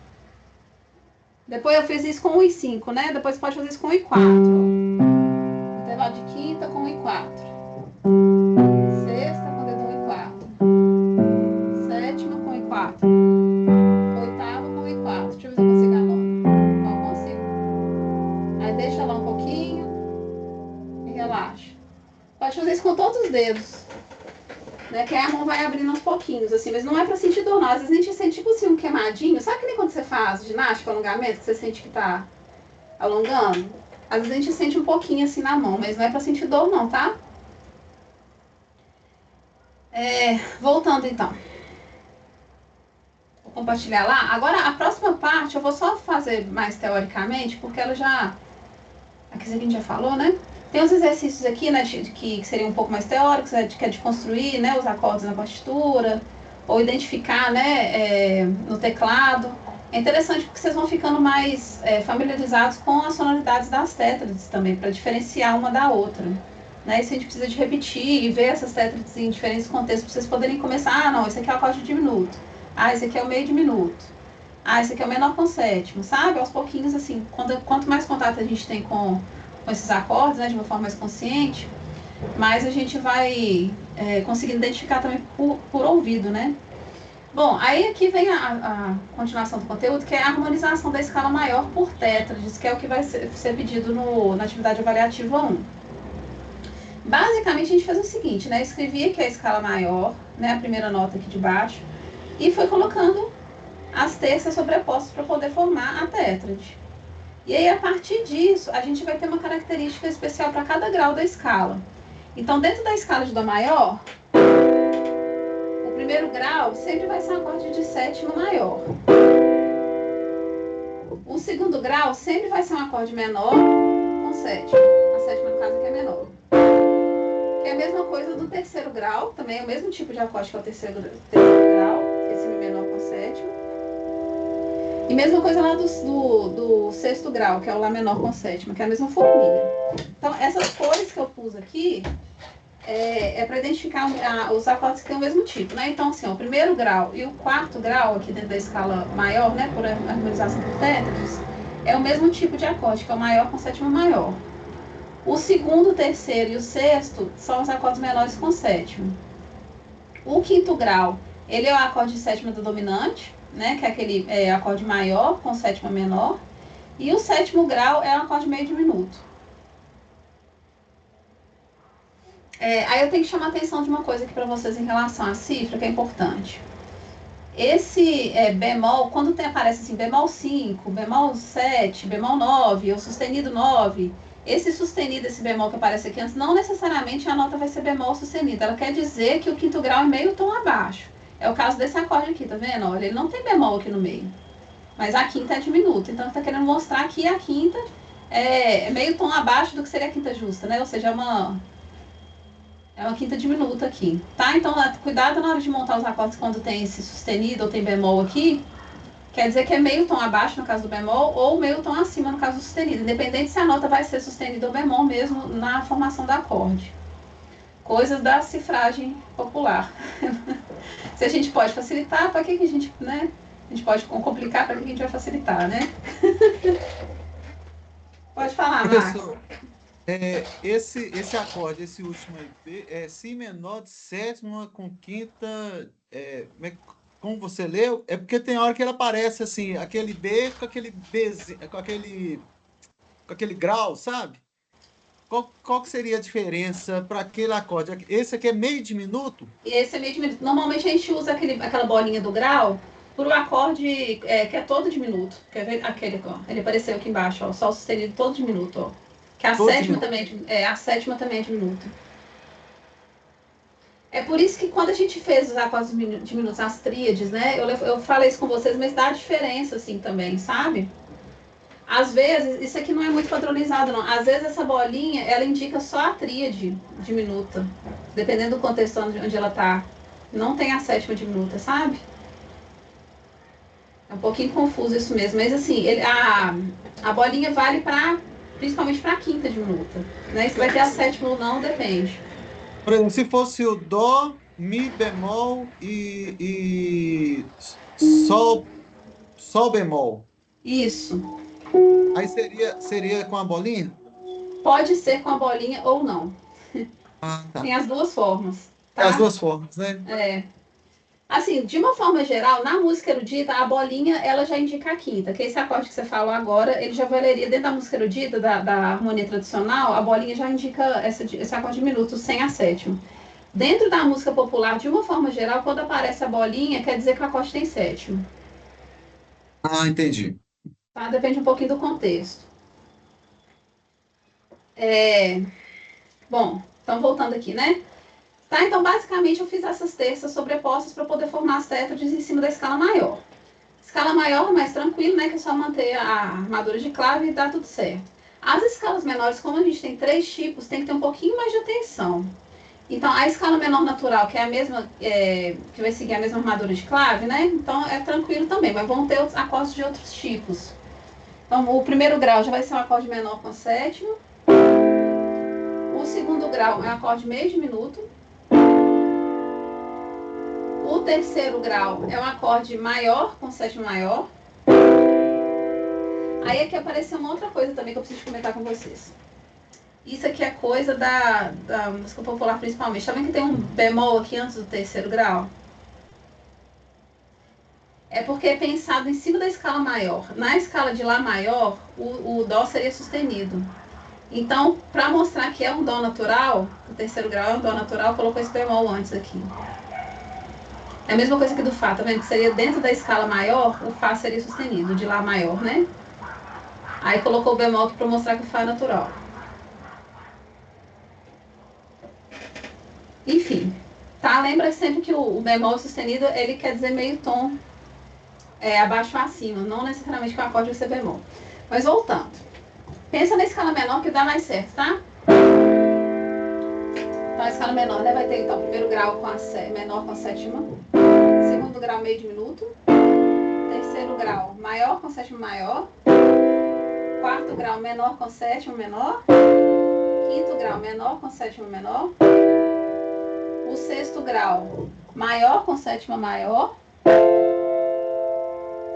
Depois eu fiz isso com 1 e 5, né? Depois pode fazer isso com 1 e 4. Intervalo de quinta com 1 e 4. Sexta com dedo 1 e 4. Sétima com 1 e 4. Oitava com 1 e 4. Deixa eu ver se eu consigo a nona. Não consigo. Aí deixa lá um pouquinho e relaxa. Pode fazer isso com todos os dedos. Né, que aí a mão vai abrindo aos pouquinhos, assim, mas não é pra sentir dor, não. Às vezes a gente sente, tipo assim, um queimadinho. Sabe que nem quando você faz ginástica, alongamento, que você sente que tá alongando? Às vezes a gente sente um pouquinho assim na mão, mas não é pra sentir dor, não, tá? Voltando, então. Vou compartilhar lá. Agora, a próxima parte, eu vou só fazer mais teoricamente, porque ela já... Aqui a gente já falou, né? Tem os exercícios aqui, né, que seriam um pouco mais teóricos, que é de construir, né, os acordes na partitura, ou identificar, né, no teclado. É interessante porque vocês vão ficando mais familiarizados com as sonoridades das tétrades também, para diferenciar uma da outra. Né? Isso a gente precisa de repetir e ver essas tétrades em diferentes contextos, para vocês poderem começar, não, esse aqui é o acorde de diminuto, esse aqui é o meio diminuto, esse aqui é o menor com sétimo, sabe? Aos pouquinhos, assim, quanto mais contato a gente tem com esses acordes, né, de uma forma mais consciente, mas a gente vai conseguindo identificar também por ouvido, né? Bom, aí aqui vem a continuação do conteúdo, que é a harmonização da escala maior por tétrades, que é o que vai ser pedido na atividade avaliativa 1. Basicamente, a gente fez o seguinte, né? Escrevi aqui a escala maior, né, a primeira nota aqui de baixo, e foi colocando as terças sobrepostas para poder formar a tétrade. E aí, a partir disso, a gente vai ter uma característica especial para cada grau da escala. Então, dentro da escala de Dó maior, o primeiro grau sempre vai ser um acorde de sétima maior. O segundo grau sempre vai ser um acorde menor com sétima. A sétima, no caso, aqui é menor. Que é a mesma coisa do terceiro grau, também é o mesmo tipo de acorde que é o terceiro grau, esse Mi menor com sétima. E mesma coisa lá do sexto grau, que é o Lá menor com sétima, que é a mesma forminha. Então, essas cores que eu pus aqui é para identificar os acordes que têm o mesmo tipo, né? Então, assim, ó, o primeiro grau e o quarto grau, aqui dentro da escala maior, né, por harmonização por tétrades, é o mesmo tipo de acorde, que é o maior com sétima maior. O segundo, o terceiro e o sexto são os acordes menores com sétima. O quinto grau, ele é o acorde de sétima da dominante, né, que é aquele acorde maior com sétima menor, e o sétimo grau é um acorde meio diminuto. Aí eu tenho que chamar a atenção de uma coisa aqui para vocês em relação à cifra, que é importante. Esse bemol, quando aparece assim, bemol 5, bemol 7, bemol 9, ou sustenido 9, esse sustenido, esse bemol que aparece aqui antes, não necessariamente a nota vai ser bemol sustenido, ela quer dizer que o quinto grau é meio tom abaixo. É o caso desse acorde aqui, tá vendo? Olha, ele não tem bemol aqui no meio. Mas a quinta é diminuta. Então, ele tá querendo mostrar que a quinta é meio tom abaixo do que seria a quinta justa, né? Ou seja, é uma quinta diminuta aqui. Tá? Então, cuidado na hora de montar os acordes quando tem esse sustenido ou tem bemol aqui. Quer dizer que é meio tom abaixo no caso do bemol ou meio tom acima no caso do sustenido. Independente se a nota vai ser sustenida ou bemol mesmo na formação do acorde. Coisas da cifragem popular. Se a gente pode facilitar, para que a gente, né? A gente pode complicar, para que a gente vai facilitar, né? Pode falar, Max. Esse acorde, esse último aí, é Si menor de sétima com quinta, como você leu, é porque tem hora que ele aparece assim, aquele B com aquele B, com aquele grau, sabe? Qual que seria a diferença para aquele acorde? Esse aqui é meio diminuto? E esse é meio diminuto. Normalmente a gente usa aquela bolinha do grau por um acorde que é todo diminuto. Quer ver? Aquele, ó. Ele apareceu aqui embaixo, ó. Sol sustenido todo diminuto, ó. Que a sétima também é diminuta. É por isso que quando a gente fez os acordes diminutos, as tríades, né? Eu falei isso com vocês, mas dá diferença assim também, sabe? Às vezes, isso aqui não é muito padronizado, não. Às vezes essa bolinha, ela indica só a tríade diminuta, dependendo do contexto onde ela tá. Não tem a sétima diminuta, sabe? É um pouquinho confuso isso mesmo, mas assim, a bolinha vale principalmente para a quinta diminuta, né? Se vai ter a sétima ou não, depende. Por exemplo, se fosse o Dó, Mi bemol e Sol bemol. Isso. Aí seria com a bolinha? Pode ser com a bolinha ou não. Ah, tá. Tem as duas formas. É Tá? as duas formas, né? É. Assim, de uma forma geral, na música erudita, a bolinha, ela já indica a quinta. Que esse acorde que você falou agora, ele já valeria dentro da música erudita, da harmonia tradicional, a bolinha já indica esse acorde diminuto sem a sétima. Dentro da música popular, de uma forma geral, quando aparece a bolinha, quer dizer que o acorde tem sétima. Ah, entendi. Tá? Depende um pouquinho do contexto. Bom, então voltando aqui, né? Tá, então basicamente eu fiz essas terças sobrepostas para poder formar as tétrades em cima da escala maior. Escala maior é mais tranquilo, né? Que é só manter a armadura de clave e dá tudo certo. As escalas menores, como a gente tem 3 tipos, tem que ter um pouquinho mais de atenção. Então, a escala menor natural, que é a mesma, que vai seguir a mesma armadura de clave, né? Então, é tranquilo também, mas vão ter acordes de outros tipos. Então, o primeiro grau já vai ser um acorde menor com sétima. O segundo grau é um acorde meio diminuto. O terceiro grau é um acorde maior com sétima maior. Aí aqui apareceu uma outra coisa também que eu preciso comentar com vocês. Isso aqui é coisa da música popular principalmente. Tá vendo que tem um bemol aqui antes do terceiro grau? É porque é pensado em cima da escala maior. Na escala de Lá maior, o Dó seria sustenido. Então, para mostrar que é um Dó natural, o terceiro grau é um Dó natural, colocou esse bemol antes aqui. É a mesma coisa que do Fá, tá vendo? Que seria dentro da escala maior, o Fá seria sustenido, de Lá maior, né? Aí colocou o bemol aqui para mostrar que o Fá é natural. Enfim, tá? Lembra sempre que o bemol sustenido, ele quer dizer meio tom abaixo ou acima, não necessariamente que o acorde vai ser bemol. Mas voltando. Pensa na escala menor que dá mais certo, tá? Então a escala menor, né, vai ter então o primeiro grau com menor com a sétima, segundo grau meio diminuto, terceiro grau maior com sétima maior, quarto grau menor com sétima menor, quinto grau menor com sétima menor, o sexto grau maior com sétima maior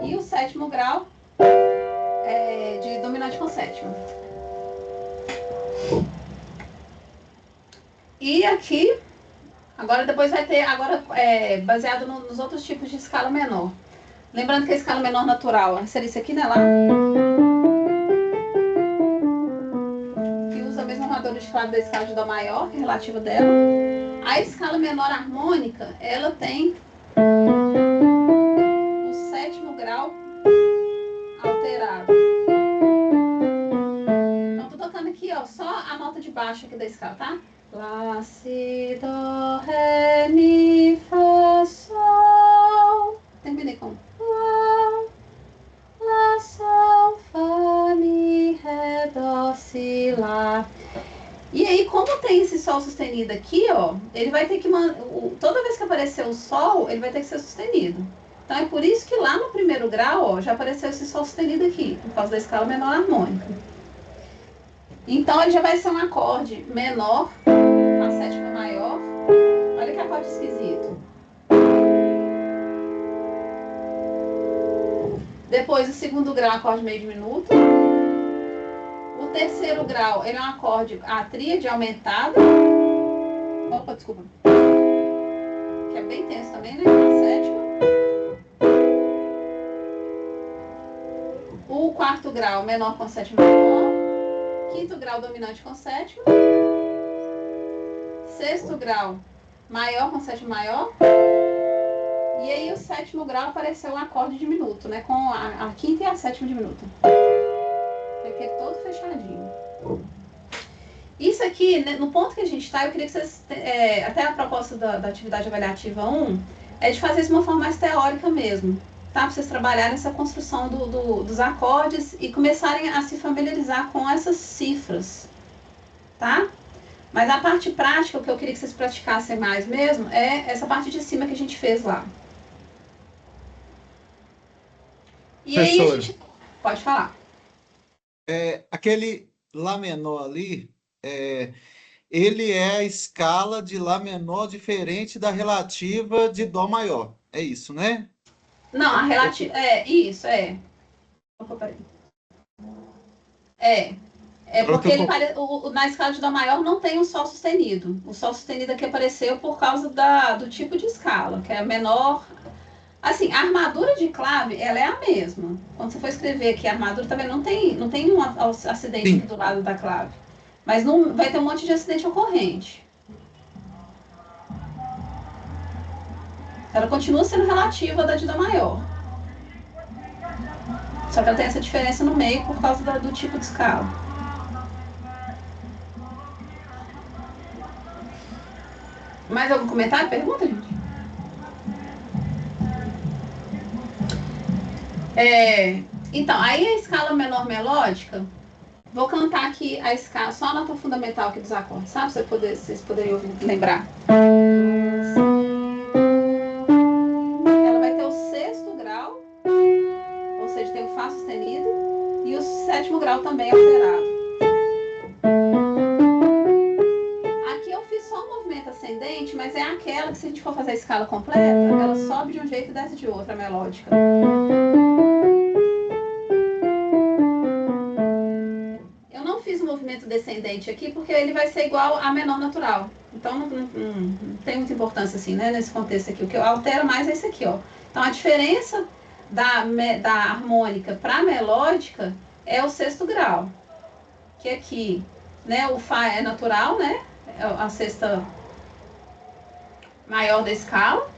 e o sétimo grau de dominante com sétima. E aqui, agora depois vai ter, baseado nos outros tipos de escala menor. Lembrando que a escala menor natural seria isso aqui, né, lá? Que usa a mesma armadura de clave da escala de Dó maior, que é relativa dela. A escala menor harmônica, ela tem o sétimo grau alterado. Então, tô tocando aqui, ó, só a nota de baixo aqui da escala, tá? Lá, si, dó, ré, mi, fá, sol. Terminei com lá, sol, fá, mi, ré, dó, si, lá. E aí, como tem esse sol sustenido aqui, ó, ele vai ter que toda vez que aparecer o sol, ele vai ter que ser sustenido. Então é por isso que lá no primeiro grau, ó, já apareceu esse sol sustenido aqui, por causa da escala menor harmônica. Então ele já vai ser um acorde menor, a sétima maior. Olha que acorde esquisito. Depois o segundo grau, acorde meio diminuto. O terceiro grau, ele é um acorde, a tríade aumentada. Opa, desculpa. Que é bem tenso também, né? A sétima. O quarto grau, menor com sétima menor. Quinto grau, dominante com sétima. Sexto grau, maior com sétima maior. E aí o sétimo grau apareceu um acorde diminuto, né? Com a quinta e a sétima diminuta. Fiquei todo fechadinho. Isso aqui, né, no ponto que a gente está, eu queria que vocês, até a proposta da atividade avaliativa 1, é de fazer isso de uma forma mais teórica mesmo. tá? Para vocês trabalharem essa construção dos acordes e começarem a se familiarizar com essas cifras, tá? Mas a parte prática, o que eu queria que vocês praticassem mais mesmo, é essa parte de cima que a gente fez lá. E aí a Professora, gente... Pode falar. aquele Lá menor ali, ele é a escala de Lá menor diferente da relativa de Dó maior. É isso, né? Não, a relativa... isso, Opa, peraí. Porque ele na escala de Dó maior não tem o Sol sustenido. O Sol sustenido aqui apareceu por causa do tipo de escala, que é menor. Assim, a armadura de clave, ela é a mesma. Quando você for escrever aqui a armadura, também não tem um acidente aqui do lado da clave. Mas não vai ter um monte de acidente ocorrente. Ela continua sendo relativa da de Dó maior. Só que ela tem essa diferença no meio por causa do tipo de escala. Mais algum comentário? Pergunta, gente? Então, aí a escala menor melódica, vou cantar aqui a escala, só a nota fundamental aqui dos acordes, sabe? Vocês poderiam ouvir, lembrar. Ela vai ter o sexto grau, ou seja, tem o Fá sustenido, e o sétimo grau também alterado. Aqui eu fiz só um movimento ascendente, mas é aquela que, se a gente for fazer a escala completa, ela sobe de um jeito e desce de outro, a melódica. Eu não fiz o movimento descendente aqui, porque ele vai ser igual a menor natural. Então não tem muita importância assim, né, nesse contexto aqui. O que eu altero mais é isso aqui, ó. Então a diferença da harmônica para a melódica é o sexto grau. Que aqui, né, o Fá é natural, né? É a sexta maior da escala.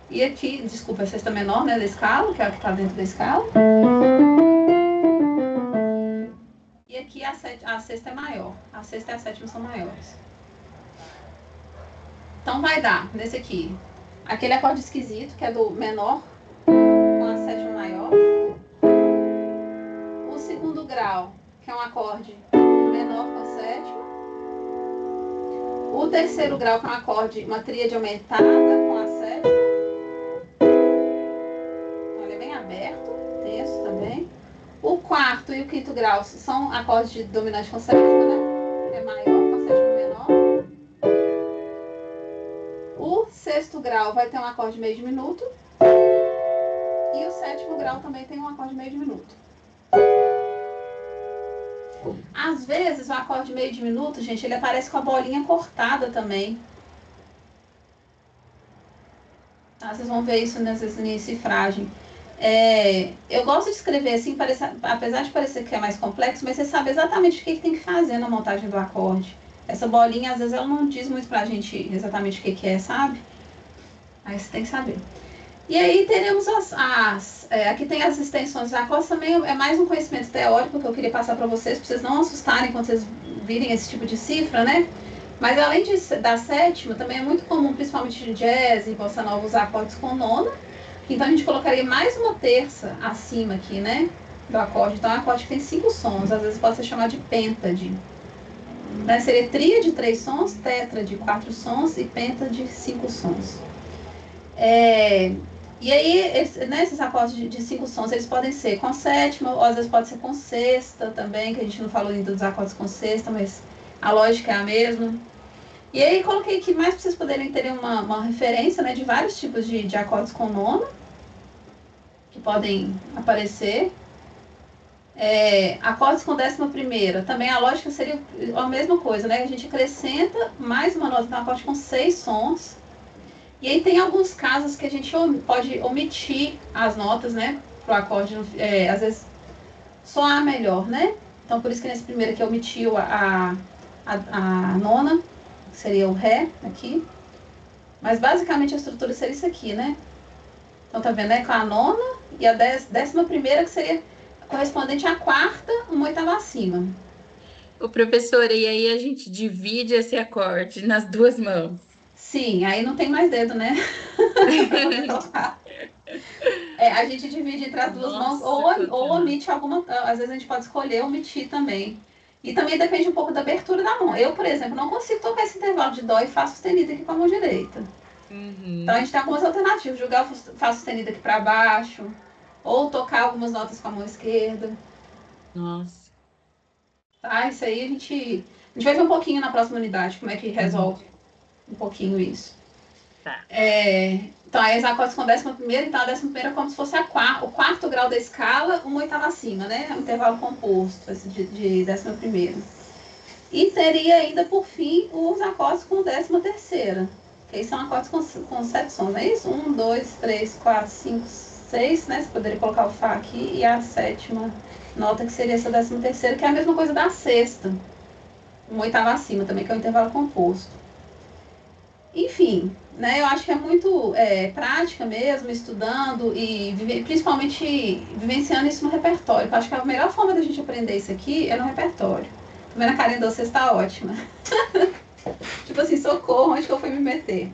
E aqui, desculpa, a sexta menor, né, da escala, que é a que está dentro da escala. E aqui a sexta é maior. A sexta e a sétima são maiores. Então vai dar, nesse aqui, aquele acorde esquisito, que é do menor com a sétima maior. O segundo grau, que é um acorde menor com a sétima. O terceiro grau, que é um acorde, uma tríade aumentada com a sétima. Então ele é bem aberto, tenso também. O quarto e o quinto grau são acordes de dominante com sétima, né? É maior com a sétima menor. O sexto grau vai ter um acorde meio diminuto. E o sétimo grau também tem um acorde meio diminuto. Às vezes o acorde meio diminuto, gente, ele aparece com a bolinha cortada também. Tá? Vocês vão ver isso nessas linhas de cifragem. Eu gosto de escrever assim, apesar de parecer que é mais complexo, mas você sabe exatamente o que tem que fazer na montagem do acorde. Essa bolinha, às vezes, ela não diz muito pra gente exatamente o que é, sabe? Aí você tem que saber. E aí teremos aqui tem as extensões dos acordes, também é mais um conhecimento teórico que eu queria passar para vocês não assustarem quando vocês virem esse tipo de cifra, né? Mas além da sétima, também é muito comum, principalmente de jazz e bossa nova, usar acordes com nona. Então a gente colocaria mais uma terça acima aqui, né? Do acorde. Então é um acorde que tem 5 sons, às vezes pode ser chamado de pêntade. Né? Seria tríade de 3 sons, tétrade de 4 sons e pêntade de 5 sons. E aí, esses acordes de 5 sons, eles podem ser com sétima, ou às vezes pode ser com sexta também, que a gente não falou ainda dos acordes com sexta, mas a lógica é a mesma. E aí, coloquei aqui mais para vocês poderem terem uma referência, né, de vários tipos de acordes com nona, que podem aparecer. Acordes com 11ª, também a lógica seria a mesma coisa, né? A gente acrescenta mais uma nota, então acorde com 6 sons. E aí tem alguns casos que a gente pode omitir as notas, né? Para o acorde, às vezes, soar melhor, né? Então, por isso que nesse primeiro aqui eu omiti a nona, que seria o Ré aqui. Mas basicamente a estrutura seria isso aqui, né? Então, tá vendo, né? Com a nona e a 11ª, que seria correspondente à quarta, uma oitava acima. O professor, e aí a gente divide esse acorde nas duas mãos. Sim, aí não tem mais dedo, né? A gente divide entre as duas mãos, Nossa, ou omite alguma. Às vezes a gente pode escolher omitir também. E também depende um pouco da abertura da mão. Eu, por exemplo, não consigo tocar esse intervalo de dó e fá sustenido aqui com a mão direita. Então a gente tem algumas alternativas: jogar o fá sustenido aqui para baixo, ou tocar algumas notas com a mão esquerda. Nossa. Tá? Isso aí a gente vai ver um pouquinho na próxima unidade, como é que resolve um pouquinho isso. Tá. Então, aí os acordes com 11ª, então a 11ª é como se fosse o quarto grau da escala, uma oitava acima, né? É um intervalo composto, esse de 11ª. E teria ainda, por fim, os acordes com 13ª, que aí são acordes com 7 sons, não é isso? 1, 2, 3, 4, 5, 6, né? Você poderia colocar o Fá aqui, e a 7ª nota, que seria essa 13ª, que é a mesma coisa da sexta, uma oitava acima também, que é o intervalo composto. Enfim, né, eu acho que é muito prática mesmo, estudando e principalmente vivenciando isso no repertório. Eu acho que a melhor forma da gente aprender isso aqui é no repertório. Tô vendo a carinha de vocês, tá ótima. Tipo assim, socorro, onde que eu fui me meter?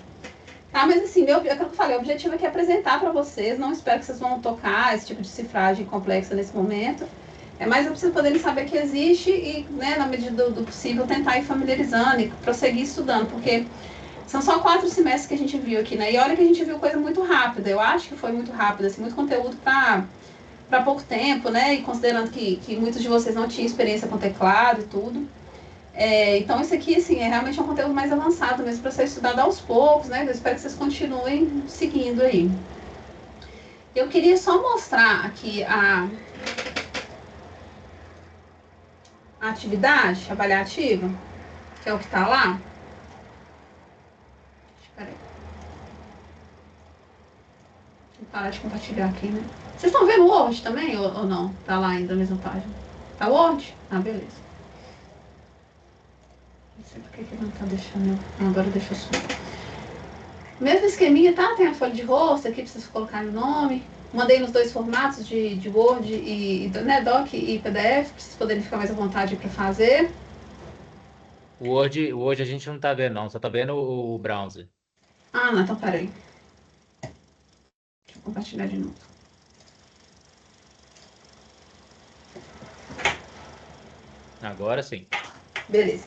Tá, mas assim, é aquilo que eu falei, o objetivo aqui é apresentar para vocês, não espero que vocês vão tocar esse tipo de cifragem complexa nesse momento. É mais para vocês poderem saber que existe e, né, na medida do possível, tentar ir familiarizando e prosseguir estudando, porque são só 4 semestres que a gente viu aqui, né? E olha que a gente viu coisa muito rápida. Eu acho que foi muito rápido, assim, muito conteúdo para pouco tempo, né? E considerando que muitos de vocês não tinham experiência com teclado e tudo. Então, isso aqui, assim, é realmente um conteúdo mais avançado mesmo para ser estudado aos poucos, né? Eu espero que vocês continuem seguindo aí. Eu queria só mostrar aqui a atividade avaliativa, que é o que está lá. Espera aí. Vou parar de compartilhar aqui, né? Vocês estão vendo o Word também ou não? Tá lá ainda na mesma página. Tá o Word? Ah, beleza. Não sei por que não tá deixando. Agora deixa eu subir. Mesmo esqueminha, tá? Tem a folha de rosto aqui pra vocês colocarem o nome. Mandei nos 2 formatos de Word e né, Doc e PDF, pra vocês poderem ficar mais à vontade para fazer. O Word a gente não tá vendo, não, só tá vendo o browser. Ah, não, então peraí. Deixa eu compartilhar de novo. Agora sim. Beleza.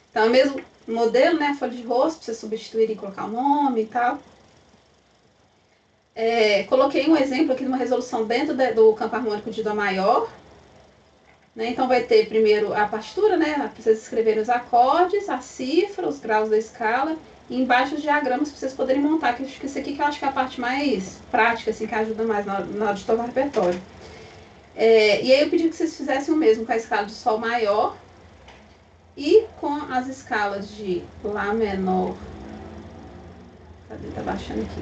Então, é o mesmo modelo, né? Folha de rosto, pra você substituir e colocar o nome e tal. Coloquei um exemplo aqui de uma resolução dentro do campo harmônico de Dó maior. Né? Então, vai ter primeiro a partitura, né? Para vocês escreverem os acordes, a cifra, os graus da escala. E embaixo os diagramas para vocês poderem montar. Que isso aqui que eu acho que é a parte mais prática, assim, que ajuda mais na hora de tocar o repertório. E aí eu pedi que vocês fizessem o mesmo com a escala de Sol maior e com as escalas de Lá menor. Cadê? Tá baixando aqui.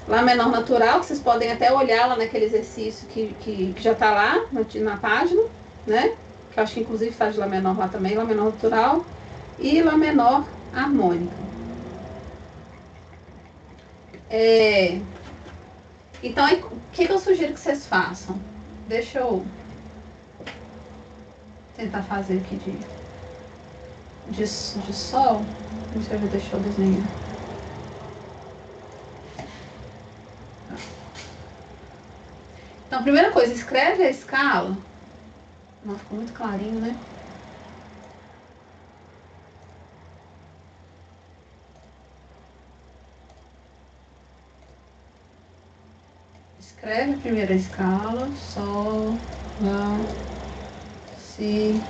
Lá menor natural, que vocês podem até olhar lá naquele exercício que já está lá na página, né? Que eu acho que inclusive faz de Lá menor lá também, Lá menor natural e Lá menor harmônica. Então, o que eu sugiro que vocês façam? Deixa eu tentar fazer aqui de Sol. Não sei se eu deixar eu desenhar. Então, a primeira coisa, escreve a escala. Não, ficou muito clarinho, né? Escreve a primeira escala. Sol, Lá, Si,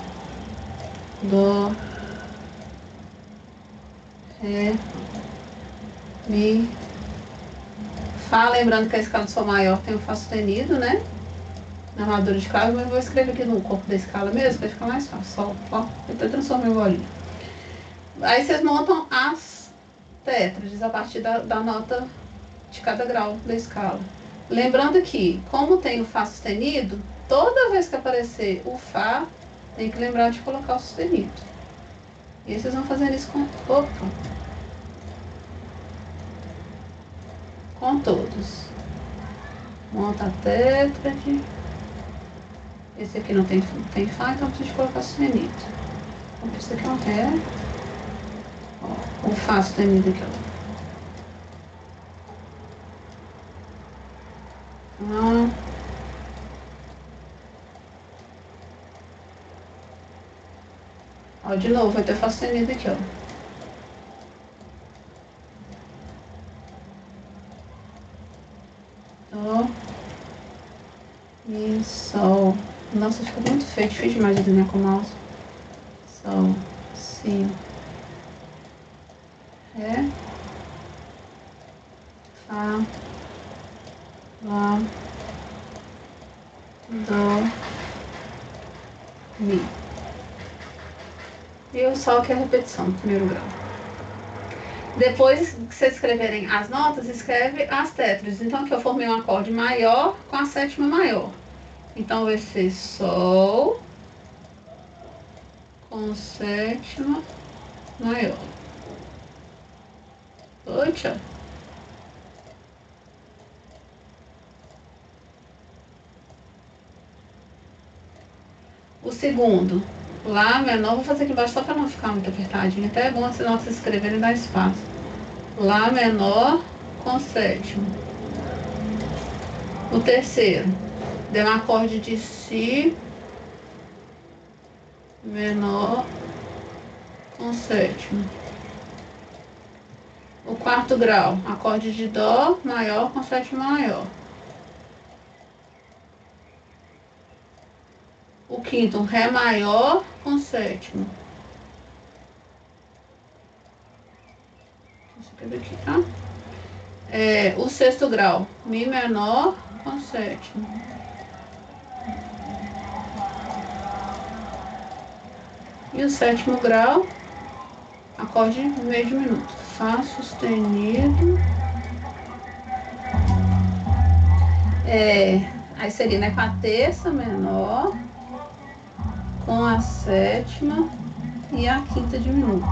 Dó, Ré, Mi, Fá. Lembrando que a escala de Sol maior tem o Fá sustenido, né? Na armadura de clave, mas eu vou escrever aqui no corpo da escala mesmo, vai ficar mais fácil. Sol, ó, depois transformei o bolinho. Aí vocês montam as tétrades a partir da nota de cada grau da escala. Lembrando que, como tem o Fá sustenido, toda vez que aparecer o Fá, tem que lembrar de colocar o sustenido. E aí vocês vão fazendo isso com todos. Monta a tétrade. Esse aqui não tem Fá, então preciso colocar sustenido. Então, isso aqui é um Ré. Ó, o Fá sustenido aqui, ó. Ó, de novo, vai ter Fá sustenido aqui, ó. Dó, Mi, Sol. Nossa, ficou muito feio, difícil demais de desenhar com o mouse. Sol, Si, Ré, Fá, Lá, Dó, Mi. E o Sol que é a repetição, primeiro grau. Depois que vocês escreverem as notas, escreve as tétras. Então aqui eu formei um acorde maior com a sétima maior. Então vai ser Sol com sétima maior. Oi, tchau. O segundo, Lá menor, vou fazer aqui embaixo só para não ficar muito apertadinho. Até é bom se não se escreverem e dar espaço. Lá menor com sétima. O terceiro, deu um acorde de Si menor com sétima. O quarto grau, acorde de Dó maior com sétima maior. O quinto, Ré maior com sétima. Deixa eu escrever aqui, tá? O sexto grau, Mi menor com sétima. E o sétimo grau, acorde meio diminuto. Fá sustenido. Aí seria, né, com a terça menor, com a sétima e a quinta diminuta.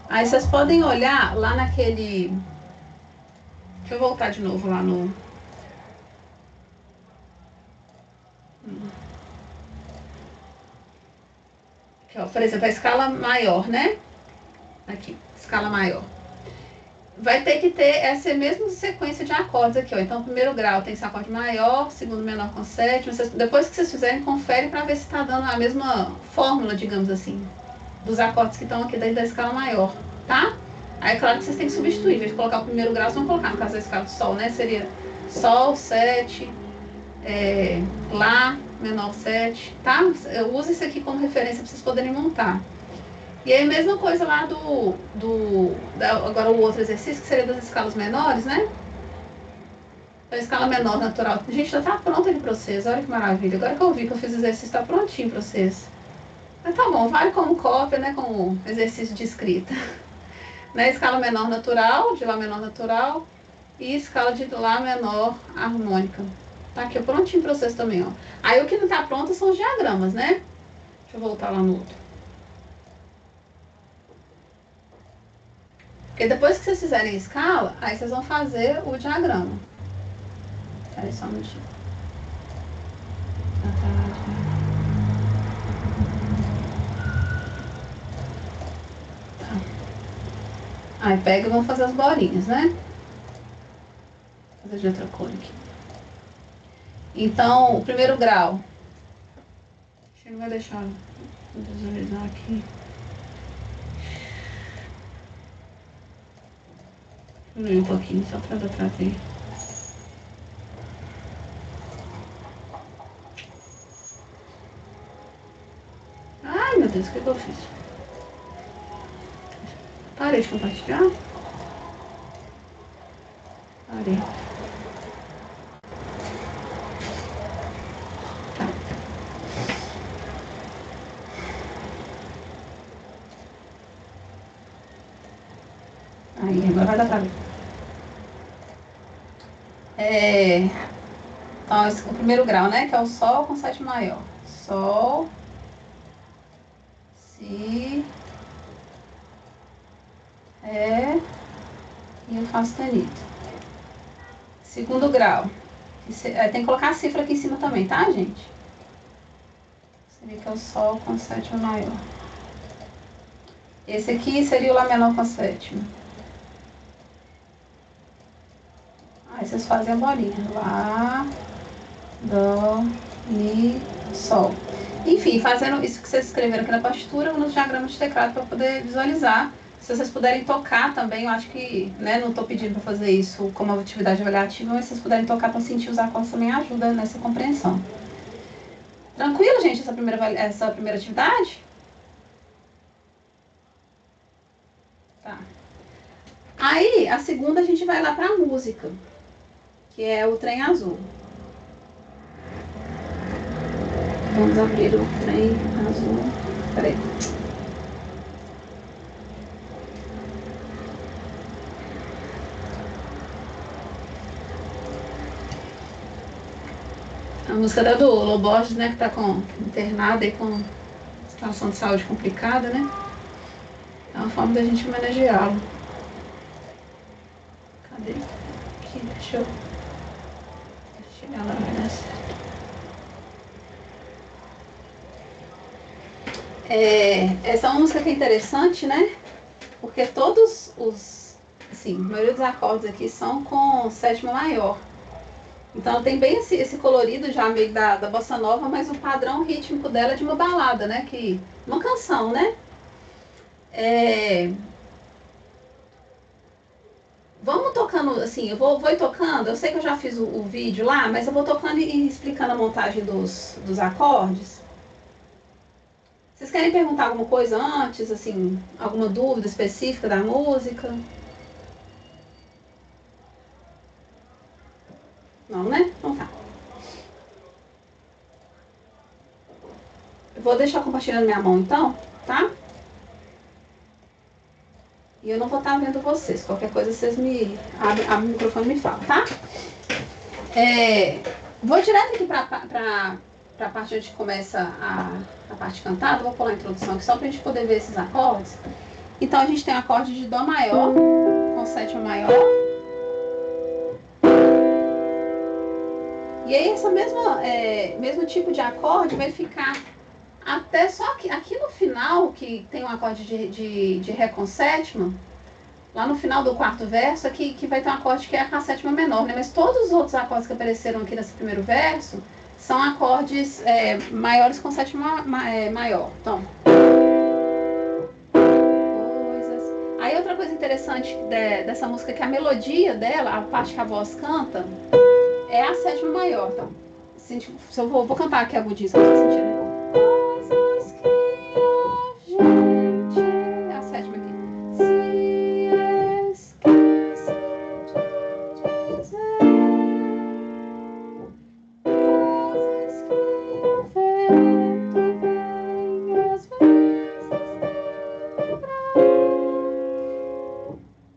Aí vocês podem olhar lá naquele... Deixa eu voltar de novo lá no... Aqui, ó, por exemplo, a escala maior, né? Aqui, escala maior. Vai ter que ter essa mesma sequência de acordes aqui, ó. Então, primeiro grau tem esse acorde maior, segundo menor com sétima. Depois que vocês fizerem, confere para ver se está dando a mesma fórmula, digamos assim, dos acordes que estão aqui dentro da escala maior, tá? Aí, claro que vocês têm que substituir. Em vez de colocar o primeiro grau, vocês vão colocar, no caso da escala do Sol, né? Seria Sol, 7, Lá, menor 7, tá? Eu uso isso aqui como referência para vocês poderem montar. E aí, mesma coisa lá agora o outro exercício, que seria das escalas menores, né? A escala menor natural. Gente, já tá pronto aqui para vocês, olha que maravilha. Agora que eu vi que eu fiz o exercício, tá prontinho para vocês. Mas tá bom, vale como cópia, né? Como exercício de escrita. Na escala menor natural, de Lá menor natural, e escala de Lá menor harmônica. Tá aqui prontinho para vocês também, ó. Aí o que não tá pronto são os diagramas, né? Deixa eu voltar lá no outro. Porque depois que vocês fizerem a escala, aí vocês vão fazer o diagrama. Peraí só um minutinho. Tá. Aí pega e vão fazer as bolinhas, né? Vou fazer de outra cor aqui. Então, o primeiro grau. Acho que não vai deixar visualizar aqui. Um pouquinho, só para dar pra ver. Ai, meu Deus, o que eu fiz? Parei de compartilhar? Parei. Tá. Aí, agora vai dar pra ver. Então, o primeiro grau, né? Que é o Sol com sétima maior. Sol, Si, Ré e o Fá sustenido. Segundo grau. Tem que colocar a cifra aqui em cima também, tá, gente? Seria que é o Sol com sétima maior. Esse aqui seria o Lá menor com sétima. Aí vocês fazem a bolinha. Lá, Dó, Mi, Sol. Enfim, fazendo isso que vocês escreveram aqui na partitura, nos diagramas de teclado para poder visualizar. Se vocês puderem tocar também, eu acho que, né, não estou pedindo para fazer isso como uma atividade avaliativa, mas se vocês puderem tocar para sentir os acordes também ajuda nessa compreensão. Tranquilo, gente, essa primeira atividade? Tá. Aí, a segunda a gente vai lá para a música, que é o Trem Azul. Vamos abrir o Trem Azul. Peraí. A música da do Loborges, né, que tá internada e com situação de saúde complicada, né? É uma forma da gente homenageá-lo. Cadê? Aqui, deixa eu chegar lá nessa. Essa é uma música que é interessante, né? Porque todos assim, a maioria dos acordes aqui são com sétima maior. Então tem bem esse colorido já meio da bossa nova, mas o padrão rítmico dela é de uma balada, né? Uma canção, né? Vamos tocando, assim, eu vou ir tocando, eu sei que eu já fiz o vídeo lá, mas eu vou tocando e explicando a montagem dos acordes. Vocês querem perguntar alguma coisa antes, assim, alguma dúvida específica da música? Não, né? Então tá. Eu vou deixar compartilhando minha mão então, tá? E eu não vou estar vendo vocês. Qualquer coisa vocês me abrem o microfone e me falam, tá? Vou direto aqui para a parte onde começa a parte cantada. Vou pular a introdução aqui só para a gente poder ver esses acordes. Então a gente tem o acorde de Dó maior com sétima maior. E aí essa mesmo tipo de acorde vai ficar até só que aqui no final, que tem um acorde de Ré com sétima, lá no final do quarto verso, aqui que vai ter um acorde que é com a sétima menor, né? Mas todos os outros acordes que apareceram aqui nesse primeiro verso são acordes maiores com sétima maior. Então, aí outra coisa interessante dessa música é que a melodia dela, a parte que a voz canta, é a sétima maior. Então, se eu vou cantar aqui agudíssimo, pra você sentir, né? Coisas que a gente... É a sétima aqui. Se esquece de dizer coisas que o vento vem às vezes lembrar,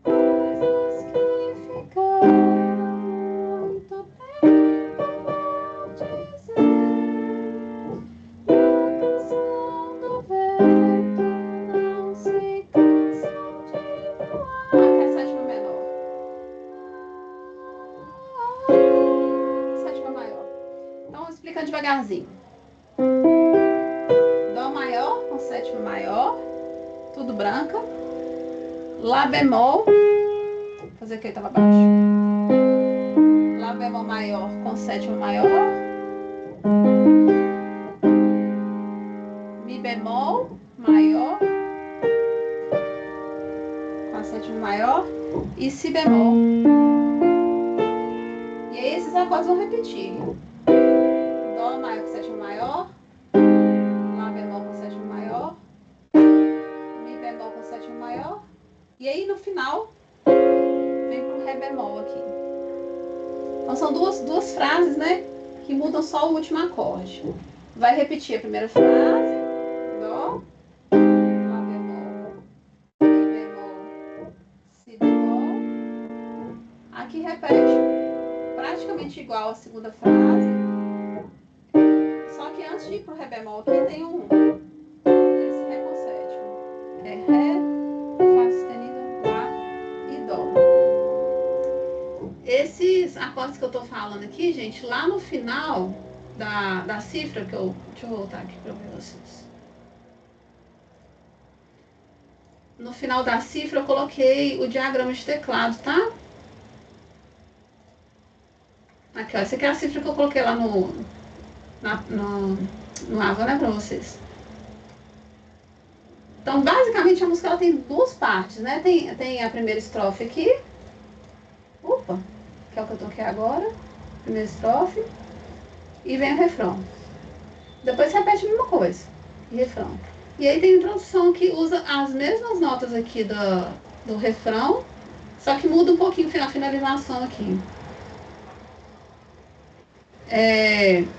coisas que ficaram tão bem por dizer. Devagarzinho. Dó maior com sétima maior, tudo branca. Lá bemol, vou fazer aqui, estava baixo. Lá bemol maior com sétima maior. Mi bemol maior com a sétima maior e si bemol. E aí esses acordes vão repetir. Dó maior com sétima maior, Lá bemol com sétima maior, Mi bemol com sétima maior, e aí no final vem pro Ré bemol aqui. Então são duas frases, né, que mudam só o último acorde. Vai repetir a primeira frase, Dó, Lá bemol, Mi bemol, Si bemol. Aqui repete praticamente igual a segunda frase. Só que antes de ir pro Ré bemol aqui tem esse Ré com sétima. É Ré, Fá sustenido, Lá e Dó. Esses acordes que eu tô falando aqui, gente, lá no final da cifra deixa eu voltar aqui para ver vocês. No final da cifra eu coloquei o diagrama de teclado, tá? Aqui, ó, essa aqui é a cifra que eu coloquei lá no Ava, né, para vocês. Então, basicamente, a música ela tem duas partes, né? Tem a primeira estrofe aqui. Opa, que é o que eu toquei agora. Primeira estrofe. E vem o refrão. Depois repete a mesma coisa. E refrão. E aí tem a introdução que usa as mesmas notas aqui do refrão, só que muda um pouquinho a finalização aqui.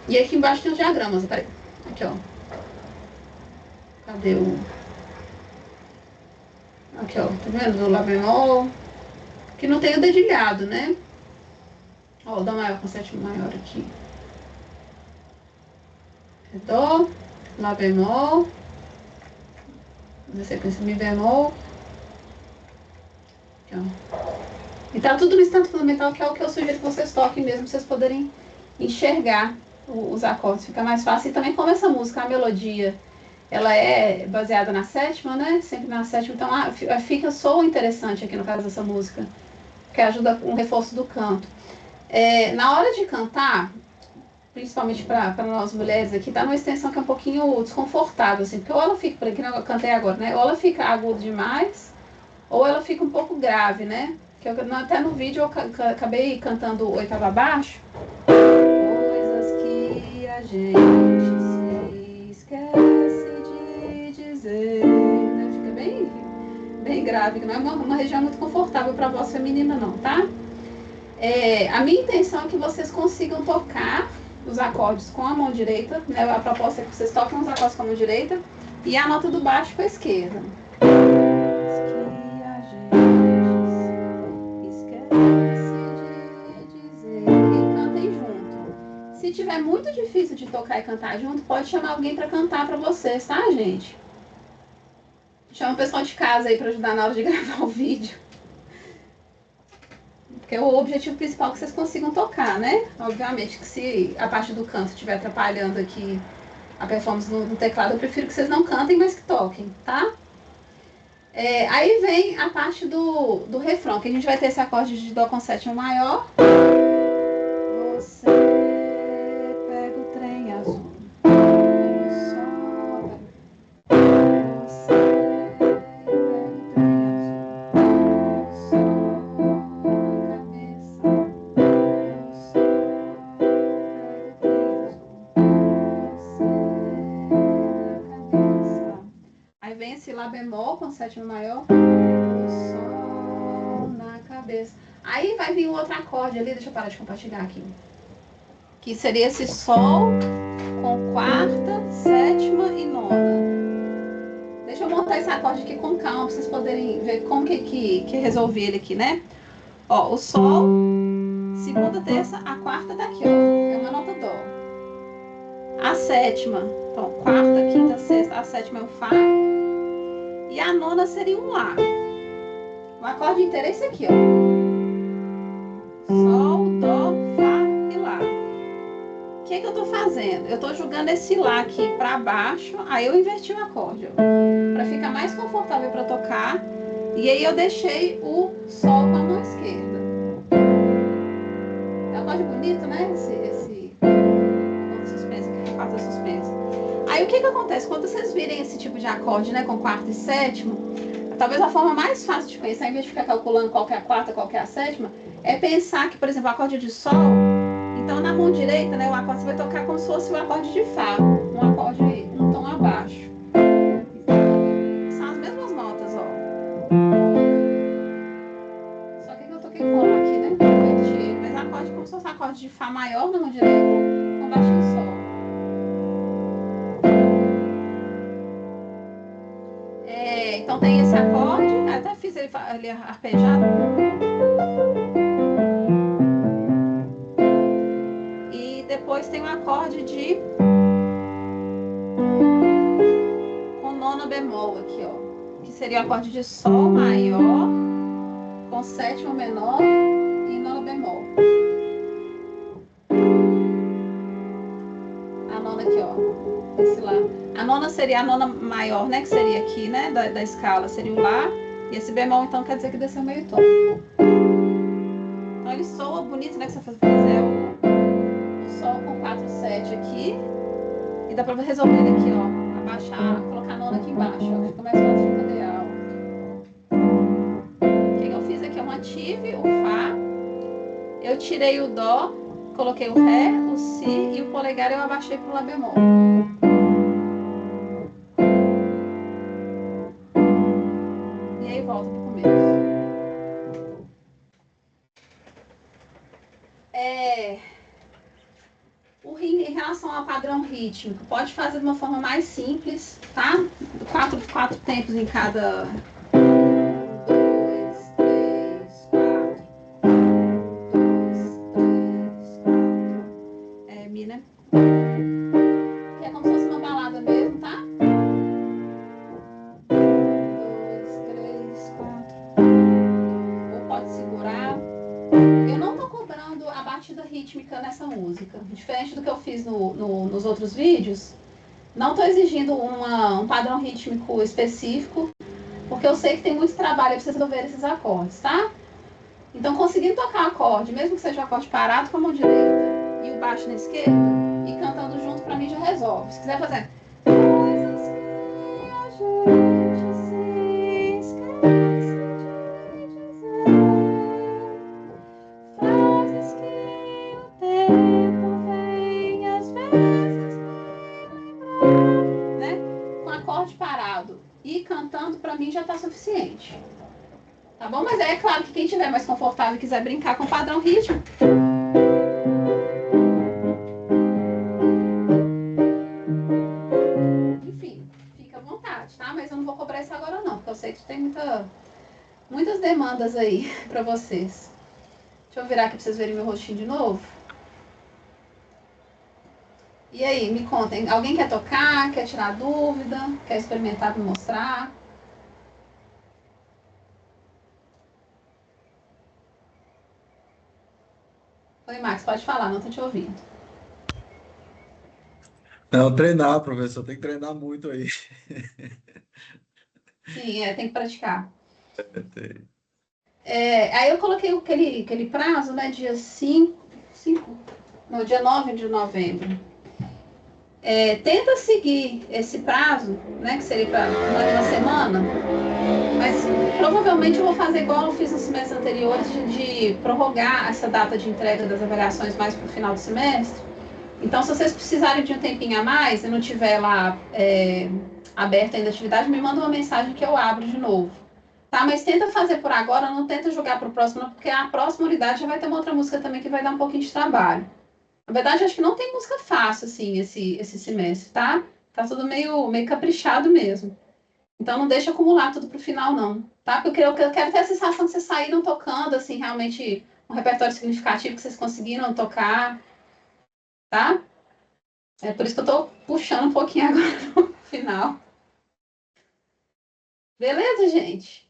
E aqui embaixo tem os diagramas. Peraí. Aqui, ó. Cadê o... Aqui, ó. Tá vendo? Do Lá bemol. Que não tem o dedilhado, né? Ó, o Dó maior com sétima maior aqui. Dó, Lá bemol, na sequência Mi bemol. Aqui, ó. E tá tudo no estado fundamental, que é o que eu sugiro que vocês toquem mesmo, pra vocês poderem enxergar os acordes. Fica mais fácil. E também como essa música, a melodia, ela é baseada na sétima, né? Sempre na sétima. Então soa interessante aqui no caso dessa música, que ajuda com o reforço do canto. Na hora de cantar, principalmente para nós mulheres aqui, tá numa extensão que é um pouquinho desconfortável, assim, porque ou ela fica, por aqui eu cantei agora, né? Ou ela fica agudo demais, ou ela fica um pouco grave, né? Que até no vídeo eu acabei cantando oitava abaixo. Coisas que a gente se esquece de dizer, né? Fica bem grave, que não é uma região muito confortável para a voz feminina não, tá? A minha intenção é que vocês consigam tocar os acordes com a mão direita, né? A proposta é que vocês toquem os acordes com a mão direita e a nota do baixo com a esquerda. E cantem junto. Se tiver muito difícil de tocar e cantar junto, pode chamar alguém para cantar para vocês, tá, gente? Chama o pessoal de casa aí para ajudar na hora de gravar o vídeo. Porque o objetivo principal é que vocês consigam tocar, né? Obviamente que se a parte do canto estiver atrapalhando aqui a performance no teclado, eu prefiro que vocês não cantem, mas que toquem, tá? Aí vem a parte do refrão, que a gente vai ter esse acorde de Dó com sétima maior. Você pega o trem azul. Lá bemol com sétima maior, o sol na cabeça. Aí vai vir um outro acorde ali, deixa eu parar de compartilhar aqui, que seria esse sol com quarta, sétima e nona. Deixa eu montar esse acorde aqui com calma, pra vocês poderem ver como que resolvi ele aqui, né? Ó, o sol, segunda, terça, a quarta tá aqui, ó, é uma nota Dó. A sétima, então, quarta, quinta, sexta, a sétima é o Fá. E a nona seria um Lá. O acorde inteiro é esse aqui, ó. Sol, Dó, Fá e Lá. O que eu tô fazendo? Eu tô jogando esse Lá aqui pra baixo, aí eu inverti o acorde, ó. Pra ficar mais confortável pra tocar. E aí eu deixei o Sol com a mão esquerda. É um acorde bonito, né? Esse acorde suspenso aqui, quarta suspensa. Aí o que acontece? Quando vocês virem esse tipo de acorde, né, com quarta e sétima, talvez a forma mais fácil de pensar, em vez de ficar calculando qual que é a quarta, qual que é a sétima, é pensar que, por exemplo, o acorde de Sol, então na mão direita, né, o acorde você vai tocar como se fosse o acorde de Fá, um acorde um tom abaixo. São as mesmas notas, ó. Só que eu toquei com Lá aqui, né, inverti, mas acorde como se fosse um acorde de Fá maior na mão direita, com baixo de Sol. Então tem esse acorde, até fiz ele arpejado. E depois tem um acorde com nona bemol aqui, ó. Que seria o acorde de Sol maior, com sétima menor e nona bemol. A nona aqui, ó. Esse Lá. A nona seria a nona maior, né? Que seria aqui, né? Da escala, seria o Lá. E esse bemol, então, quer dizer que desceu meio tom. Então, ele soa bonito, né? Que você faz o Sol com 4/7 aqui. E dá pra resolver ele aqui, ó. Abaixar, colocar a nona aqui embaixo, ó. Fica mais fácil de entender a aula. O que eu fiz aqui é um ative, o Fá. Eu tirei o Dó, coloquei o Ré, o Si e o polegar eu abaixei pro Lá bemol. E aí volta pro começo. Em relação ao padrão rítmico, pode fazer de uma forma mais simples, tá? Quatro tempos em cada. 1, 2, 3, 4. 1, 2, 3, 4. Mi, né? Que é como se fosse uma balada mesmo, tá? 2, 3, 4. Ou pode segurar. Eu não tô cobrando a batida rítmica nessa música. Diferente do que eu fiz nos outros vídeos, não tô exigindo um padrão rítmico específico, porque eu sei que tem muito trabalho para vocês resolverem esses acordes, tá? Então, conseguindo tocar acorde, mesmo que seja um acorde parado com a mão direita e o baixo na esquerda, e cantando junto, pra mim já resolve. Se quiser fazer... Coisas que a gente se esquece de dizer, frases que o tempo vem às vezes me lembrar, né? Com acorde parado e cantando, pra mim já tá suficiente. Tá bom? Mas é claro que quem estiver mais confortável e quiser brincar com o padrão rítmico, enfim, fica à vontade, tá? Mas eu não vou cobrar isso agora não, porque eu sei que tem muitas demandas aí pra vocês. Deixa eu virar aqui pra vocês verem meu rostinho de novo. E aí, me contem. Alguém quer tocar? Quer tirar dúvida? Quer experimentar para mostrar? Oi, Max, pode falar, não tô te ouvindo. Não, treinar, professor, tem que treinar muito aí. Sim, tem que praticar. Aí eu coloquei aquele prazo, né, dia dia 9 de novembro. Tenta seguir esse prazo, né, que seria para uma semana, mas provavelmente eu vou fazer igual eu fiz nos semestres anteriores, de prorrogar essa data de entrega das avaliações mais para o final do semestre. Então, se vocês precisarem de um tempinho a mais e não tiver lá aberta ainda a atividade, me manda uma mensagem que eu abro de novo. Tá? Mas tenta fazer por agora, não tenta jogar para o próximo, porque a próxima unidade já vai ter uma outra música também que vai dar um pouquinho de trabalho. Na verdade, acho que não tem música fácil, assim, esse semestre, tá? Tá tudo meio caprichado mesmo. Então, não deixa acumular tudo pro final, não, tá? Porque eu quero ter a sensação de vocês saíram tocando, assim, realmente um repertório significativo que vocês conseguiram tocar, tá? É por isso que eu tô puxando um pouquinho agora no final. Beleza, gente?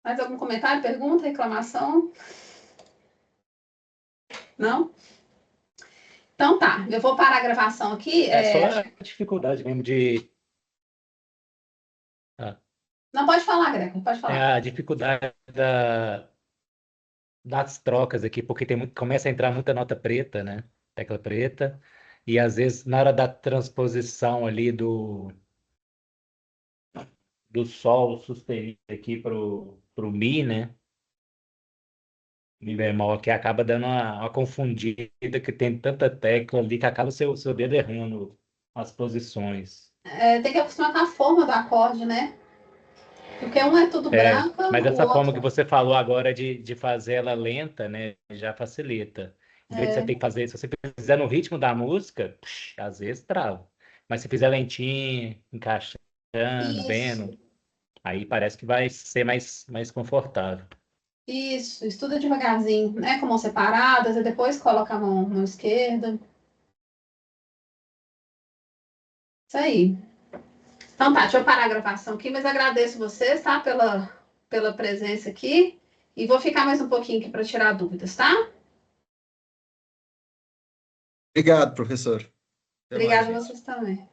Mais algum comentário, pergunta, reclamação? Não? Então tá, eu vou parar a gravação aqui. Só a dificuldade mesmo de... Não, pode falar, Greco, pode falar. A dificuldade das trocas aqui, porque começa a entrar muita nota preta, né? Tecla preta. E às vezes, na hora da transposição ali do Sol sustenido aqui pro Mi, né? Mi bemol aqui acaba dando uma confundida, que tem tanta tecla ali que acaba o seu dedo errando as posições. Tem que acostumar com a forma do acorde, né? Porque um é tudo branca, mas o essa outro... forma que você falou agora de fazer ela lenta, né? Já facilita. Em vez de você ter que fazer, se você fizer no ritmo da música, às vezes trava. Mas se fizer lentinho, encaixando, vendo, aí parece que vai ser mais confortável. Isso, estuda devagarzinho, né? Com mãos separadas, e depois coloca a mão esquerda. Isso aí. Então tá, deixa eu parar a gravação aqui, mas agradeço vocês, tá? Pela presença aqui. E vou ficar mais um pouquinho aqui para tirar dúvidas, tá? Obrigado, professor. Obrigada a vocês também.